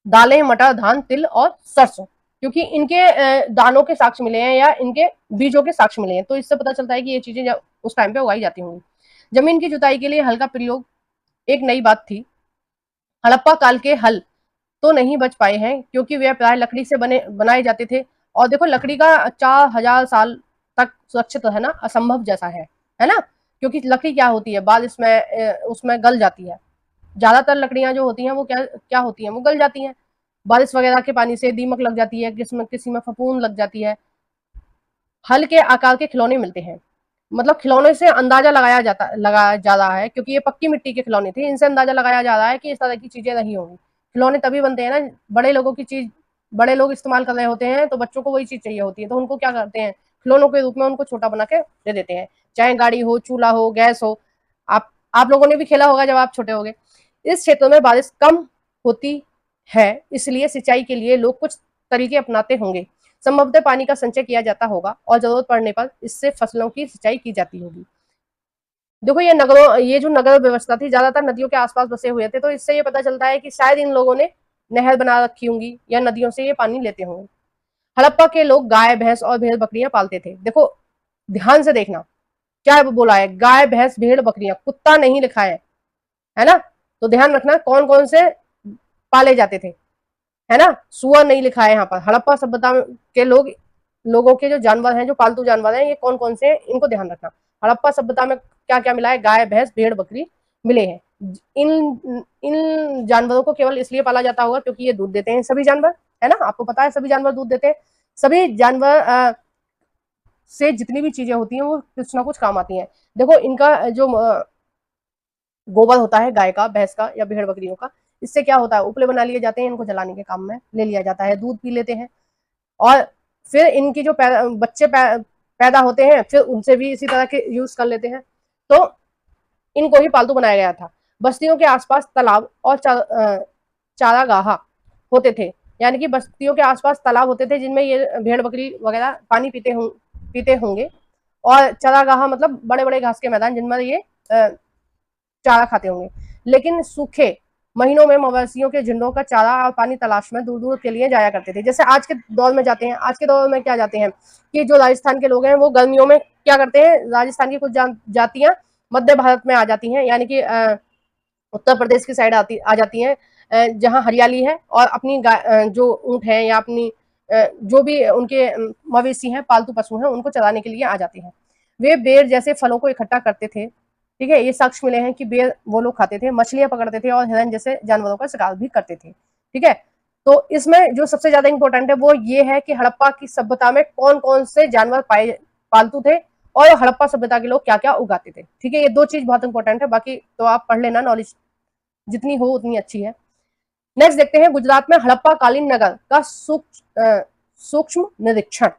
दालें, मटर, धान, तिल और सरसों, क्योंकि इनके दानों के साक्ष्य मिले हैं या इनके बीजों के साक्ष्य मिले हैं, तो इससे पता चलता है कि ये चीजें उस टाइम पे उगाई जाती होंगी। जमीन की जुताई के लिए हल का प्रयोग एक नई बात थी। हड़प्पा काल के हल तो नहीं बच पाए हैं क्योंकि वे प्राय लकड़ी से बनाए जाते थे। और देखो लकड़ी का 4000 साल तक सुरक्षित रहना असंभव जैसा है ना, क्योंकि लकड़ी क्या होती है, बाद इसमें उसमें गल जाती है। ज्यादातर लकड़ियां जो होती हैं वो क्या क्या होती हैं, वो गल जाती हैं। बारिश वगैरह के पानी से दीमक लग जाती है, किसी में फफूंद लग जाती है। हल के आकार के खिलौने मिलते हैं, मतलब खिलौने से अंदाजा लगाया जा रहा है, क्योंकि ये पक्की मिट्टी के खिलौने थे, इनसे अंदाजा लगाया जा रहा है कि इस तरह की चीजें नहीं होंगी। खिलौने तभी बनते हैं ना, बड़े लोगों की चीज बड़े लोग इस्तेमाल कर रहे होते हैं, तो बच्चों को वही चीज चाहिए होती है, तो उनको क्या करते हैं, खिलौनों के रूप में उनको छोटा बना के दे देते हैं। चाहे गाड़ी हो, चूल्हा हो, गैस हो। आप लोगों ने भी खेला होगा जब आप छोटे होगे। इस क्षेत्र में बारिश कम होती है, इसलिए सिंचाई के लिए लोग कुछ तरीके अपनाते होंगे। संभवतः पानी का संचय किया जाता होगा और जरूरत पड़ने पर इससे फसलों की सिंचाई की जाती होगी। देखो ये जो नगर व्यवस्था थी, ज्यादातर नदियों के आसपास बसे हुए थे, तो इससे ये पता चलता है कि शायद इन लोगों ने नहर बना रखी होंगी या नदियों से ये पानी लेते होंगे। हड़प्पा के लोग गाय, भैंस और भेड़ बकरियां पालते थे। देखो ध्यान से देखना, क्या बोला है, गाय, भैंस, भेड़, बकरियां, कुत्ता नहीं लिखा है ना। तो ध्यान रखना कौन कौन से पाले जाते थे, है ना। सुअर नहीं लिखा है यहाँ पर। हड़प्पा सभ्यता के लोगों के जो जानवर हैं, जो पालतू जानवर हैं, ये कौन कौन से हैं, इनको ध्यान रखना। हड़प्पा सभ्यता में क्या क्या मिला है, गाय, भैंस, भेड़, बकरी मिले हैं। इन इन जानवरों को केवल इसलिए पाला जाता होगा क्योंकि ये दूध देते हैं, सभी जानवर, है ना, आपको पता है सभी जानवर दूध देते हैं। सभी जानवर से जितनी भी चीजें होती हैं वो कुछ ना कुछ काम आती हैं। देखो इनका जो गोबर होता है गाय का, भैंस का या भेड़ बकरियों का, इससे क्या होता है, उपले बना लिए जाते हैं, इनको जलाने के काम में ले लिया जाता है, दूध पी लेते हैं। और फिर इनकी जो बच्चे पैदा होते हैं, फिर उनसे भी इसी तरह के यूज कर लेते हैं। तो इनको ही पालतू बनाया गया था। बस्तियों के आसपास तालाब और चारागाह होते थे, यानी कि बस्तियों के आसपास तालाब होते थे जिनमें ये भेड़ बकरी वगैरह पानी पीते होंगे, और चारागाह मतलब बड़े बड़े घास के मैदान जिनमें ये चारा खाते होंगे। लेकिन सूखे महीनों में मवेशियों के झुंडों का चारा और पानी तलाश में दूर दूर के लिए जाया करते थे। जैसे आज के दौर में जाते हैं, आज के दौर में क्या जाते हैं कि जो राजस्थान के लोग हैं वो गर्मियों में क्या करते हैं, राजस्थान की कुछ जातियां मध्य भारत में आ जाती हैं, यानी कि उत्तर प्रदेश की साइड आ जाती हैं, जहाँ हरियाली है, और अपनी जो ऊंट है या अपनी जो भी उनके मवेशी हैं, पालतू पशु हैं, उनको चराने के लिए आ जाते हैं। वे बेर जैसे फलों को इकट्ठा करते थे। ठीक है, ये साक्ष्य मिले हैं कि बेर वो लोग खाते थे, मछलियां पकड़ते थे और हिरन जैसे जानवरों का शिकार भी करते थे। ठीक है, तो इसमें जो सबसे ज्यादा इंपॉर्टेंट है वो ये है कि हड़प्पा की सभ्यता में कौन कौन से जानवर पालतू थे, और हड़प्पा सभ्यता के लोग क्या क्या उगाते थे। ठीक है, ये दो चीज बहुत इंपॉर्टेंट है, बाकी तो आप पढ़ लेना, नॉलेज जितनी हो उतनी अच्छी है। नेक्स्ट देखते हैं गुजरात में हड़प्पा कालीन नगर का सूक्ष्म निरीक्षण।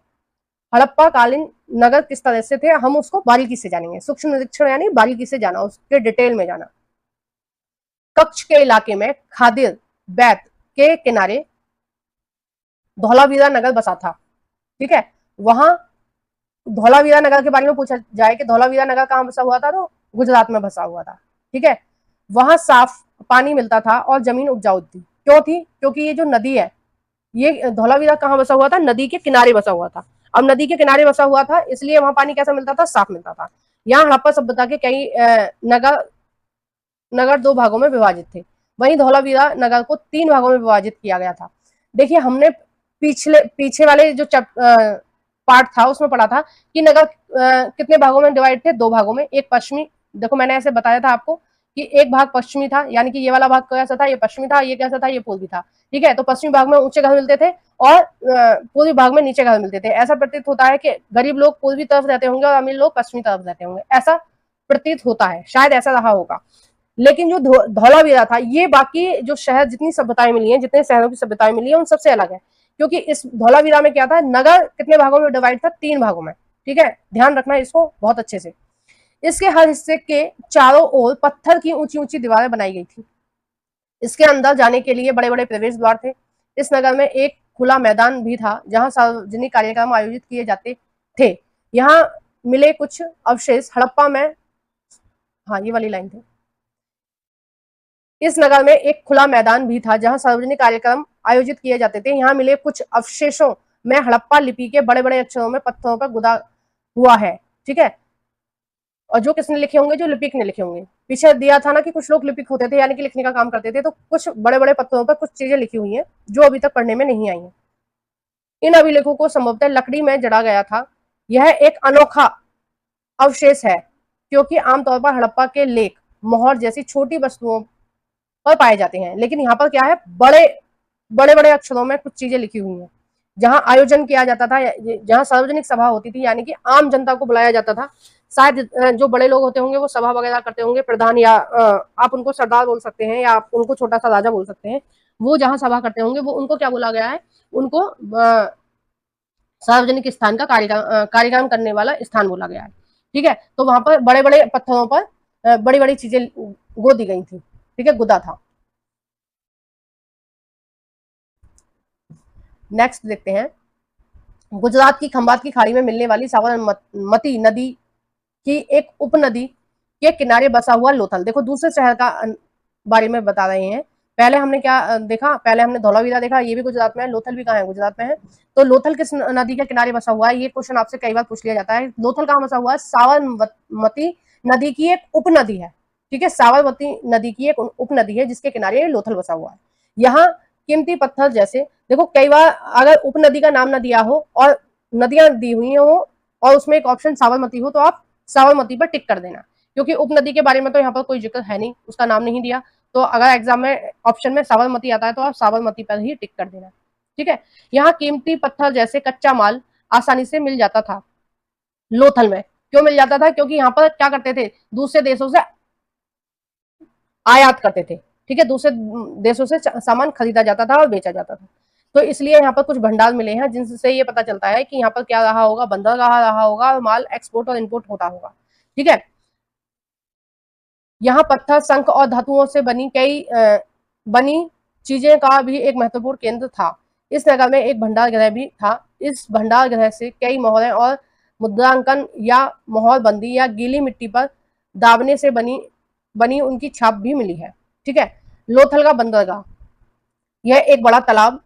हड़प्पा कालीन नगर किस तरह से थे, हम उसको बारीकी से जानेंगे। सूक्ष्म निरीक्षण यानी बारीकी से जाना, उसके डिटेल में जाना। कच्छ के इलाके में खादिर बैत के किनारे धौलावीरा नगर बसा था। ठीक है, वहां धौलावीरा नगर के बारे में पूछा जाए कि धौलावीरा नगर कहां बसा हुआ था, तो गुजरात में बसा हुआ था। ठीक है, वहां साफ पानी मिलता था और जमीन उपजाऊ थी। क्यों थी, क्योंकि ये जो नदी है, ये धौलावीरा कहाँ बसा हुआ था, नदी के किनारे बसा हुआ था। अब नदी के किनारे बसा हुआ था इसलिए वहां पानी कैसा मिलता था, साफ मिलता था। यहाँ हड़प्पा सभ्यता के कई नगर दो भागों में विभाजित थे, वहीं धौलावीरा नगर को 3 भागों में विभाजित किया गया था। देखिए हमने पीछे वाले जो पार्ट था उसमें पढ़ा था कि नगर कितने भागों में डिवाइड थे, 2 भागों में। एक पश्चिमी, देखो मैंने ऐसे बताया था आपको कि एक भाग पश्चिमी था, यानी कि ये वाला भाग कैसा था, ये पश्चिमी था, ये कैसा था, ये पूर्वी था। ठीक है, तो पश्चिमी भाग में ऊंचे घर मिलते थे और पूर्वी भाग में नीचे घर मिलते थे। ऐसा प्रतीत होता है कि गरीब लोग पूर्वी तरफ रहते होंगे और अमीर लोग पश्चिमी तरफ रहते होंगे, ऐसा प्रतीत होता है, शायद ऐसा रहा होगा। लेकिन जो धौलावीरा था, ये बाकी जो शहर जितनी सभ्यताएं मिली हैं, जितने शहरों की सभ्यताएं मिली है, उन सबसे अलग है। क्योंकि इस धौलावीरा में क्या था, नगर कितने भागों में डिवाइड था, 3 भागों में। ठीक है, ध्यान रखना इसको बहुत अच्छे से। इसके हर हिस्से के चारों ओर पत्थर की ऊंची ऊंची दीवारें बनाई गई थी। इसके अंदर जाने के लिए बड़े बड़े प्रवेश द्वार थे। इस नगर में एक खुला मैदान भी था जहां सार्वजनिक कार्यक्रम आयोजित किए जाते थे। यहाँ मिले कुछ अवशेष हड़प्पा में, हाँ ये वाली लाइन थी। इस नगर में एक खुला मैदान भी था जहां सार्वजनिक कार्यक्रम आयोजित किए जाते थे। यहाँ मिले कुछ अवशेषों में हड़प्पा लिपि के बड़े बड़े अक्षरों में पत्थरों पर गुदा हुआ है। ठीक है, और जो किसने लिखे होंगे, जो लिपिक ने लिखे होंगे। पीछे दिया था ना कि कुछ लोग लिपिक होते थे, यानी कि लिखने का काम करते थे, तो कुछ बड़े बड़े पत्थरों पर कुछ चीजें लिखी हुई हैं जो अभी तक पढ़ने में नहीं आई हैं। इन अभिलेखों को संभवतः लकड़ी में जड़ा गया था। यह एक अनोखा अवशेष है क्योंकि आमतौर पर हड़प्पा के लेख, मोहर जैसी छोटी वस्तुओं पर पाए जाते हैं, लेकिन यहाँ पर क्या है, बड़े बड़े बड़े अक्षरों में कुछ चीजें लिखी हुई हैं। जहां आयोजन किया जाता था, जहां सार्वजनिक सभा होती थी, यानी कि आम जनता को बुलाया जाता था। शायद जो बड़े लोग होते होंगे वो सभा वगैरह करते होंगे, प्रधान, या आप उनको सरदार बोल सकते हैं, या आप उनको छोटा सा राजा बोल सकते हैं। वो जहां सभा करते होंगे वो उनको क्या बोला गया है, उनको सार्वजनिक स्थान का कार्यक्रम करने वाला स्थान बोला गया है। ठीक है, तो वहां पर बड़े बड़े पत्थरों पर बड़ी बड़ी चीजें गोदी गई थी। ठीक है, गुदा था। नेक्स्ट देखते हैं, गुजरात की खंबात की खाड़ी में मिलने वाली साबरमती नदी की एक उपनदी के किनारे बसा हुआ लोथल। देखो दूसरे शहर का बारे में बता रहे हैं। पहले हमने क्या देखा, पहले हमने धौलावीरा देखा, ये भी गुजरात में है। लोथल भी कहाँ है, गुजरात में है। तो लोथल किस नदी के किनारे बसा हुआ है, ये क्वेश्चन आपसे कई बार पूछ लिया जाता है। लोथल कहाँ बसा हुआ है, साबरमती नदी की एक उपनदी है। ठीक है, साबरमती नदी की एक उपनदी है जिसके किनारे लोथल बसा हुआ है। यहाँ कीमती पत्थर जैसे, देखो कई बार अगर उपनदी का नाम न दिया हो और नदियां दी हुई हो और उसमें एक ऑप्शन साबरमती हो, तो आप साबरमती पर टिक कर देना। क्योंकि उपनदी के बारे में तो यहाँ पर कोई जिक्र है नहीं, उसका नाम नहीं दिया। तो अगर एग्जाम में ऑप्शन में साबरमती आता है तो आप साबरमती पर ही टिक कर देना। ठीक है, यहाँ कीमती पत्थर जैसे कच्चा माल आसानी से मिल जाता था लोथल में। क्यों मिल जाता था? क्योंकि यहाँ पर क्या करते थे, दूसरे देशों से आयात करते थे। ठीक है, दूसरे देशों से सामान खरीदा जाता था और बेचा जाता था। तो इसलिए यहाँ पर कुछ भंडार मिले हैं जिनसे ये पता चलता है कि यहाँ पर क्या रहा होगा, बंदरगाह रहा होगा और माल एक्सपोर्ट और इम्पोर्ट होता होगा। ठीक है, यहाँ पत्थर, शंख और धातुओं से बनी चीजें का भी एक महत्वपूर्ण केंद्र था। इस नगर में एक भंडार गृह भी था। इस भंडार गृह से कई मोहरें और मुद्रांकन या मोहर बंदी या गीली मिट्टी पर दाबने से बनी उनकी छाप भी मिली है। ठीक है, लोथल का बंदरगाह, यह एक बड़ा तालाब,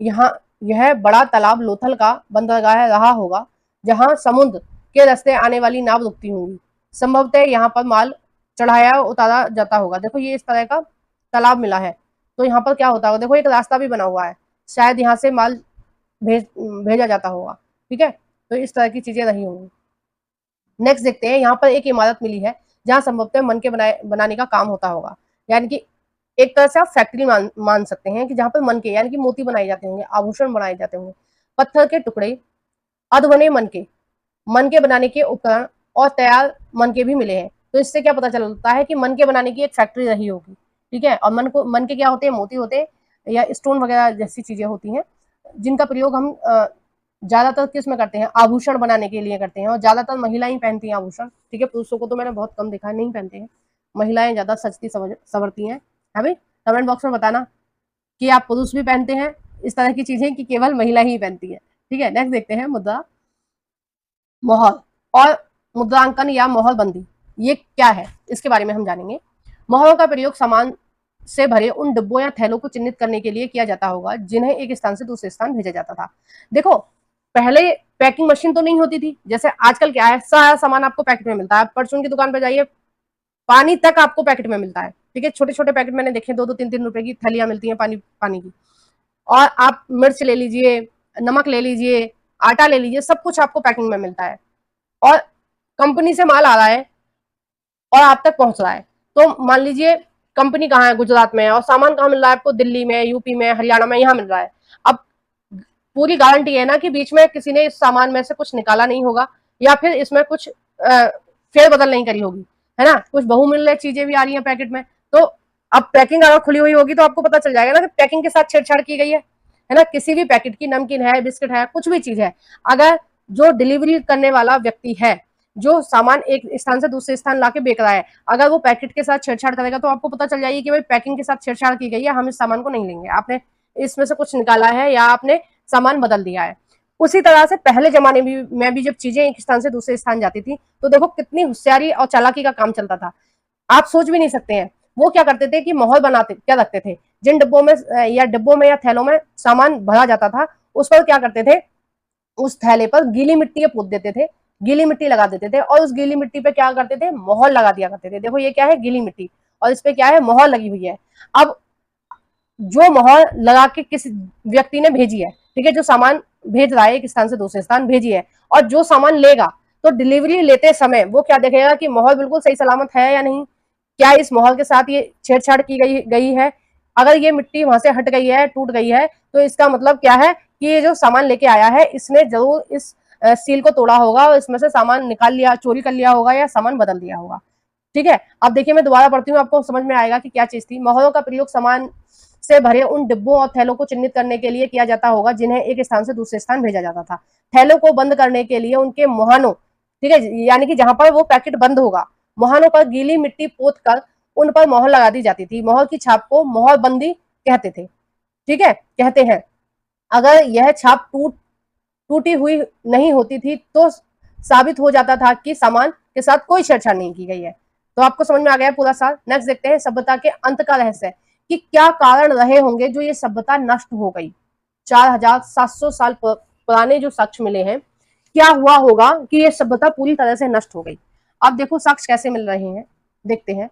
यह बड़ा तालाब लोथल का बंदरगाह रहा होगा, जहां समुद्र के रास्ते आने वाली नाव रुकती होंगी। संभवतः यहाँ पर माल चढ़ाया उतारा जाता होगा। देखो ये इस तरह का तालाब मिला है, तो यहाँ पर क्या होता होगा, देखो एक रास्ता भी बना हुआ है, शायद यहाँ से माल भेजा जाता होगा। ठीक है, तो इस तरह की चीजें रही होंगी। नेक्स्ट देखते हैं, यहाँ पर एक इमारत मिली है जहाँ संभवतः मन के बनाने का काम होता होगा। यानी कि एक तरह से आप फैक्ट्री मान सकते हैं कि जहाँ पर मन के यानी कि मोती बनाए जाते होंगे, आभूषण बनाए जाते होंगे। पत्थर के टुकड़े, अधबने मन के बनाने के उपकरण और तैयार मन के भी मिले हैं। तो इससे क्या पता चलता है कि मन के बनाने की एक फैक्ट्री रही होगी। ठीक है, और मन के क्या होते हैं, मोती होते हैं या स्टोन वगैरह जैसी चीजें होती हैं, जिनका प्रयोग हम ज्यादातर किस में करते हैं, आभूषण बनाने के लिए करते हैं। और ज्यादातर महिलाएं पहनती हैं आभूषण। ठीक है, पुरुषों को तो मैंने बहुत कम देखा है, नहीं पहनते हैं। महिलाएं ज्यादा सजती संवरती हैं। है भाई, कमेंट बॉक्स में बताना कि आप पुरुष भी पहनते हैं इस तरह की चीजें कि केवल महिला ही पहनती है। ठीक है, नेक्स्ट देखते हैं मुद्रा, मोहर और मुद्रांकन या मोहर बंदी, ये क्या है इसके बारे में हम जानेंगे। मोहरों का प्रयोग सामान से भरे उन डिब्बों या थैलों को चिन्हित करने के लिए किया जाता होगा जिन्हें एक स्थान से दूसरे स्थान भेजा जाता था। देखो पहले पैकिंग मशीन तो नहीं होती थी, जैसे आजकल क्या है, सारा सामान आपको पैकेट में मिलता है। परचून की दुकान पर जाइए, पानी तक आपको पैकेट में मिलता है। ठीक है, छोटे छोटे पैकेट मैंने देखे, 2-2, 3-3 रुपए की थैलियां मिलती हैं पानी की। और आप मिर्च ले लीजिए, नमक ले लीजिए, आटा ले लीजिए, सब कुछ आपको पैकिंग में मिलता है। और कंपनी से माल आ रहा है और आप तक पहुंच रहा है। तो मान लीजिए कंपनी कहाँ है, गुजरात में है, और सामान कहाँ मिल रहा है आपको, दिल्ली में, यूपी में, हरियाणा में, यहाँ मिल रहा है। अब पूरी गारंटी है ना कि बीच में किसी ने इस सामान में से कुछ निकाला नहीं होगा या फिर इसमें कुछ फेरबदल नहीं करी होगी, है ना। कुछ बहुमूल्य चीजें भी आ रही हैं पैकेट में, तो अब पैकिंग अगर खुली हुई होगी तो आपको पता चल जाएगा ना कि पैकिंग के साथ छेड़छाड़ की गई है ना। किसी भी पैकेट की, नमकीन है, बिस्किट है, कुछ भी चीज है, अगर जो डिलीवरी करने वाला व्यक्ति है, जो सामान एक स्थान से दूसरे स्थान लाके बेच रहा है, अगर वो पैकेट के साथ छेड़छाड़ करेगा तो आपको पता चल जाएगी कि भाई पैकिंग के साथ छेड़छाड़ की गई है, हम इस सामान को नहीं लेंगे, आपने इसमें से कुछ निकाला है या आपने सामान बदल दिया है। उसी तरह से पहले जमाने में भी जब चीजें एक स्थान से दूसरे स्थान जाती थी तो देखो कितनी होशियारी और चालाकी का काम चलता था, आप सोच भी नहीं सकते हैं। वो क्या करते थे कि मोहर बनाते क्या रखते थे, जिन डिब्बों में या थैलों में सामान भरा जाता था, उस पर क्या करते थे, उस थैले पर गीली मिट्टी पोत देते थे, गीली मिट्टी लगा देते थे, और उस गीली मिट्टी पे क्या करते थे, मोहर लगा दिया करते थे। देखो ये क्या है, गीली मिट्टी, और इस पे क्या है, मोहर लगी हुई है। अब जो मोहर लगा के किसी व्यक्ति ने भेजी है, ठीक है, जो सामान भेज रहा है एक स्थान से दूसरे स्थान भेजी है, और जो सामान लेगा तो डिलीवरी लेते समय वो क्या देखेगा कि मोहर बिल्कुल सही सलामत है या नहीं, क्या इस मोहर के साथ ये छेड़छाड़ की गई है। अगर ये मिट्टी वहां से हट गई है, टूट गई है, तो इसका मतलब क्या है कि ये जो सामान लेके आया है इसने जरूर इस सील को तोड़ा होगा और इसमें से सामान निकाल लिया, चोरी कर लिया होगा या सामान बदल दिया होगा। ठीक है, अब देखिए मैं दोबारा पढ़ती हूँ, आपको समझ में आएगा कि क्या चीज थी। मोहरों का प्रयोग सामान से भरे उन डिब्बों और थैलों को चिन्हित करने के लिए किया जाता होगा जिन्हें एक स्थान से दूसरे स्थान भेजा जाता था। थैलों को बंद करने के लिए उनके मुहानों, ठीक है, यानी कि जहां पर वो पैकेट बंद होगा, मुहानों पर गीली मिट्टी पोत कर उन पर मोहर लगा दी जाती थी। मोहर की छाप को मोहर बंदी कहते थे। ठीक है, कहते हैं। अगर यह छाप टूटी हुई नहीं होती थी तो साबित हो जाता था कि सामान के साथ कोई छेड़छाड़ नहीं की गई है। तो आपको समझ में आ गया पूरा सार। नेक्स्ट देखते हैं सभ्यता के अंत का रहस्य, कि क्या कारण रहे होंगे जो ये सभ्यता नष्ट हो गई। 4700 साल पुराने जो साक्ष्य मिले हैं, क्या हुआ होगा कि ये सभ्यता पूरी तरह से नष्ट हो गई। अब देखो साक्ष्य कैसे मिल रहे हैं, देखते हैं।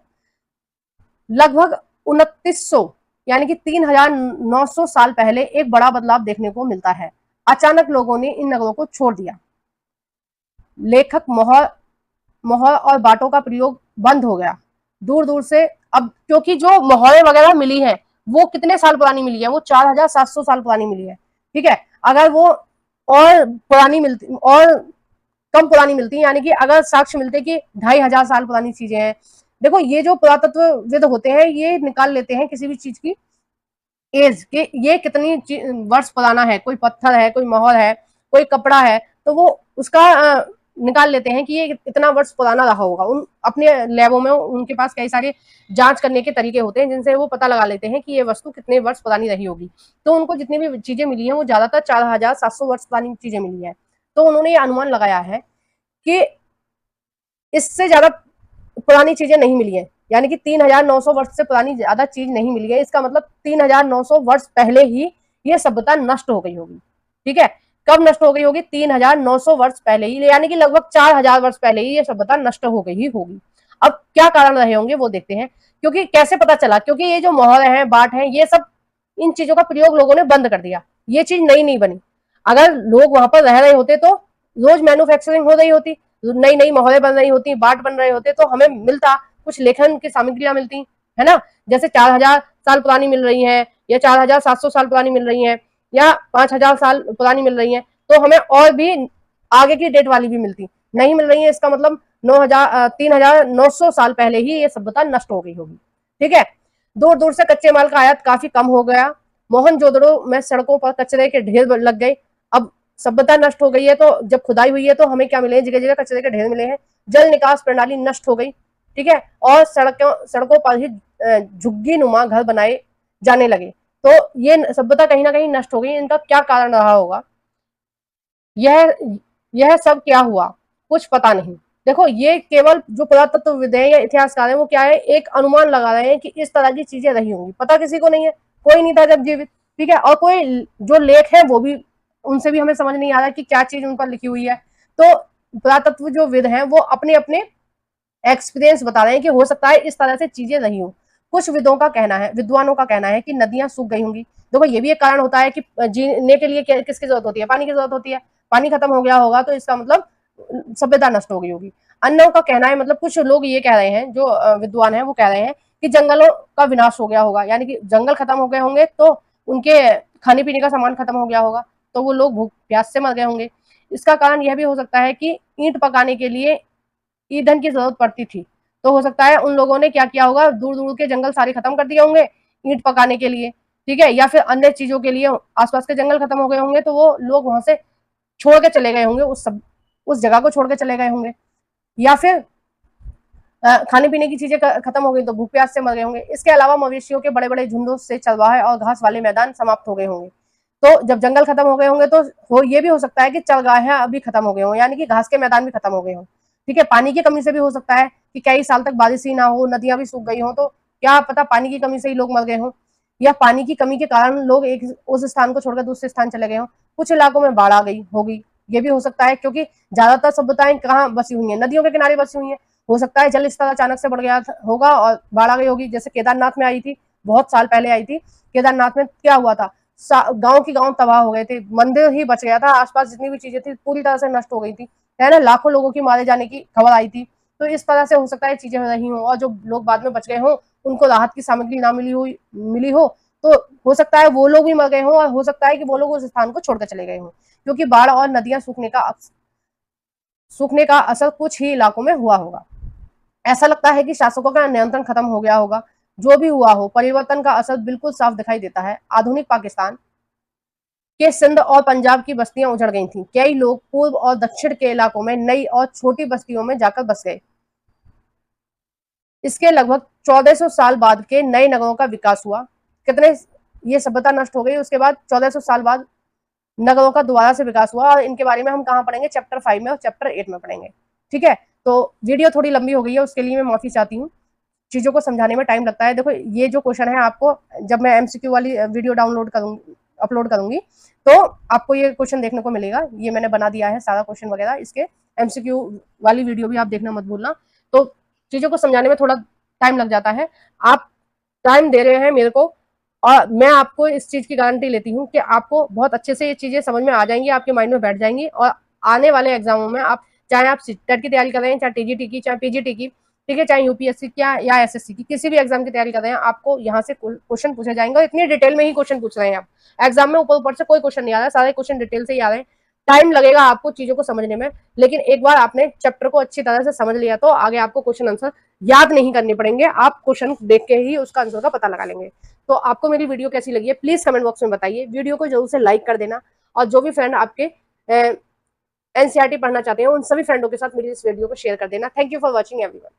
लगभग 2900 यानी कि 3900 साल पहले एक बड़ा बदलाव देखने को मिलता है। अचानक लोगों ने इन नगरों को छोड़ दिया। लेखक मोहर और बाटों का प्रयोग बंद हो गया दूर दूर से। अब क्योंकि जो मोहरें वगैरह मिली है वो कितने साल पुरानी मिली है, वो 4700 साल पुरानी मिली है। ठीक है, अगर वो और पुरानी मिलती और कम पुरानी मिलती है, यानी कि अगर साक्ष्य मिलते कि 2500 साल पुरानी चीजें हैं। देखो ये जो पुरातत्वविद होते हैं ये निकाल लेते हैं किसी भी चीज की एज कि ये कितनी वर्ष पुराना है, कोई पत्थर है, कोई मोहर है, कोई कपड़ा है, तो वो उसका निकाल लेते हैं कि ये इतना वर्ष पुराना रहा होगा। उन अपने लैबों में उनके पास कई सारे जांच करने के तरीके होते हैं जिनसे वो पता लगा लेते हैं कि ये वस्तु कितने वर्ष पुरानी रही होगी। तो उनको जितनी भी चीजें मिली हैं वो ज्यादातर 4700 वर्ष पुरानी चीजें मिली हैं। तो उन्होंने ये अनुमान लगाया है कि इससे ज्यादा पुरानी चीजें नहीं मिली है, यानी कि 3900 वर्ष से पुरानी ज्यादा चीज नहीं मिली है। इसका मतलब 3900 वर्ष पहले ही ये सभ्यता नष्ट हो गई होगी। ठीक है, कब नष्ट हो गई होगी? 3900 वर्ष पहले ही, यानी कि लगभग 4000 वर्ष पहले ही ये सभ्यता नष्ट हो गई ही होगी। अब क्या कारण रहे होंगे वो देखते हैं। क्योंकि कैसे पता चला? क्योंकि ये जो मोहर है, बाट है, ये सब इन चीजों का प्रयोग लोगों ने बंद कर दिया। ये चीज नई नहीं बनी। अगर लोग वहां पर रह रहे होते तो रोज मैन्युफैक्चरिंग हो रही होती, नई नई मोहरें बन रही होती, बाट बन रहे होते, तो हमें मिलता, कुछ लेखन की सामग्रियां मिलती, है ना। जैसे 4000 साल पुरानी मिल रही है, या 4700 साल पुरानी मिल रही है, या 5000 साल पुरानी मिल रही है, तो हमें और भी आगे की डेट वाली भी मिलती। नहीं मिल रही है, इसका मतलब 3900 साल पहले ही ये सभ्यता नष्ट हो गई होगी। ठीक है, दूर दूर से कच्चे माल का आयात काफी कम हो गया। मोहनजोदड़ो में सड़कों पर कचरे के ढेर लग गए। अब सभ्यता नष्ट हो गई है तो जब खुदाई हुई है तो हमें क्या मिले हैं? जगह जगह कचरे के ढेर मिले हैं। जल निकास प्रणाली नष्ट हो गई। ठीक है, और सड़कों पर ही झुग्गी नुमा घर बनाए जाने लगे। तो ये सभ्यता कहीं ना कहीं नष्ट हो गई। इनका क्या कारण रहा होगा? यह यह सब क्या हुआ, कुछ पता नहीं। देखो ये केवल जो पुरातत्वविद है या इतिहासकार है वो क्या है, एक अनुमान लगा रहे हैं कि इस तरह की चीजें रही होंगी। पता किसी को नहीं है, कोई नहीं था जब जीवित। ठीक है, और कोई जो लेख है वो भी, उनसे भी हमें समझ नहीं आ रहा कि क्या चीज उन पर लिखी हुई है। तो पुरातत्व जो विद हैं वो अपने अपने एक्सपीरियंस बता रहे हैं कि हो सकता है इस तरह से चीजें रही हो। कुछ विदों का कहना है, विद्वानों का कहना है कि नदियां सूख गई होंगी। देखो ये भी एक कारण होता है कि जीने के लिए किसकी जरूरत होती है? पानी की जरूरत होती है। पानी खत्म हो गया होगा तो इसका मतलब सभ्यता नष्ट हो गई होगी। अन्यों का कहना है, मतलब कुछ लोग ये कह रहे हैं, जो विद्वान है वो कह रहे हैं कि जंगलों का विनाश हो गया होगा, यानी कि जंगल खत्म हो गए होंगे तो उनके खाने पीने का सामान खत्म हो गया होगा, तो वो लोग भूख प्यास से मर गए होंगे। इसका कारण यह भी हो सकता है कि ईंट पकाने के लिए ईंधन की जरूरत पड़ती थी, तो हो सकता है उन लोगों ने क्या किया होगा, दूर दूर के जंगल सारे खत्म कर दिए होंगे ईंट पकाने के लिए। ठीक है, या फिर अन्य चीजों के लिए आसपास के जंगल खत्म हो गए होंगे तो वो लोग वहां से छोड़ के चले गए होंगे, उस जगह को छोड़ के चले गए होंगे। या फिर खाने पीने की चीजें खत्म हो गई तो भूख प्यास से मर गए होंगे। इसके अलावा मवेशियों के बड़े बड़े झुंडों से चरवाहे और घास वाले मैदान समाप्त हो गए होंगे। तो जब जंगल खत्म हो गए होंगे तो ये भी हो सकता है कि चरगाहें अभी खत्म हो गए हों, यानी कि घास के मैदान भी खत्म हो गए हों। ठीक है, पानी की कमी से भी हो सकता है कि कई साल तक बारिश ही ना हो, नदियां भी सूख गई हों, तो क्या पता पानी की कमी से ही लोग मर गए हों, या पानी की कमी के कारण लोग एक उस स्थान को छोड़कर दूसरे स्थान चले गए हों। कुछ इलाकों में बाढ़ आ गई होगी, ये भी हो सकता है, क्योंकि ज्यादातर सभ्यताएं कहाँ बसी हुई है? नदियों के किनारे बसी हुई है। हो सकता है जल स्तर अचानक से बढ़ गया होगा और बाढ़ आ गई होगी, जैसे केदारनाथ में आई थी, बहुत साल पहले आई थी। केदारनाथ में क्या हुआ था, गांव की गांव तबाह हो गए थे, मंदिर ही बच गया था, आसपास जितनी भी चीजें थी पूरी तरह से नष्ट हो गई थी, है ना। लाखों लोगों की मारे जाने की खबर आई थी। तो इस तरह से हो सकता है चीजें रही हों, और जो लोग बाद में बच गए हों उनको राहत की सामग्री ना मिली हो, तो हो सकता है वो लोग भी मर गए हों, और हो सकता है कि वो लोग उस स्थान को छोड़कर चले गए हों, क्योंकि बाढ़ और नदियां सूखने का असर कुछ ही इलाकों में हुआ होगा। ऐसा लगता है कि शासकों का नियंत्रण खत्म हो गया होगा। जो भी हुआ हो, परिवर्तन का असर बिल्कुल साफ दिखाई देता है। आधुनिक पाकिस्तान के सिंध और पंजाब की बस्तियां उजड़ गई थीं। कई लोग पूर्व और दक्षिण के इलाकों में नई और छोटी बस्तियों में जाकर बस गए। इसके लगभग 1400 साल बाद के नए नगरों का विकास हुआ। कितने, ये सभ्यता नष्ट हो गई, उसके बाद 1400 साल बाद नगरों का दोबारा से विकास हुआ, और इनके बारे में हम कहाँ पढ़ेंगे? चैप्टर 5 में और चैप्टर 8 में पढ़ेंगे। ठीक है, तो वीडियो थोड़ी लंबी हो गई है, उसके लिए मैं माफी चाहती हूँ। चीजों को समझाने में टाइम लगता है। देखो ये जो क्वेश्चन है, आपको जब मैं एमसीक्यू वाली वीडियो डाउनलोड करूंगी, अपलोड करूंगी, तो आपको ये क्वेश्चन देखने को मिलेगा। ये मैंने बना दिया है सारा क्वेश्चन वगैरह, इसके एमसीक्यू वाली वीडियो भी आप देखना मत भूलना। तो चीजों को समझाने में थोड़ा टाइम लग जाता है। आप टाइम दे रहे हैं मेरे को, और मैं आपको इस चीज की गारंटी लेती हूँ कि आपको बहुत अच्छे से ये चीजें समझ में आ जाएंगी, आपके माइंड में बैठ जाएंगी, और आने वाले एग्जामों में आप चाहे आप टेट की तैयारी कर रहे हैं, चाहे टीजीटी की, चाहे पीजीटी की, ठीक है, चाहे यूपीएससी की या एसएससी की, किसी भी एग्जाम की तैयारी कर रहे हैं, आपको यहाँ से क्वेश्चन पूछे जाएंगे और इतनी डिटेल में ही क्वेश्चन पूछ रहे हैं आप। एग्जाम में ऊपर ऊपर से कोई क्वेश्चन नहीं आ रहा है, सारे क्वेश्चन डिटेल से ही आ रहे हैं। टाइम लगेगा आपको चीजों को समझने में, लेकिन एक बार आपने चैप्टर को अच्छी तरह से समझ लिया तो आगे आपको क्वेश्चन आंसर याद नहीं करने पड़ेंगे, आप क्वेश्चन देख के ही उसका आंसर का पता लगा लेंगे। तो आपको मेरी वीडियो कैसी लगी है प्लीज कमेंट बॉक्स में बताइए। वीडियो को जरूर से लाइक कर देना, और जो भी फ्रेंड आपके एनसीईआरटी पढ़ना चाहते हैं उन सभी फ्रेंडों के साथ मेरी इस वीडियो को शेयर कर देना। Thank you for watching everyone.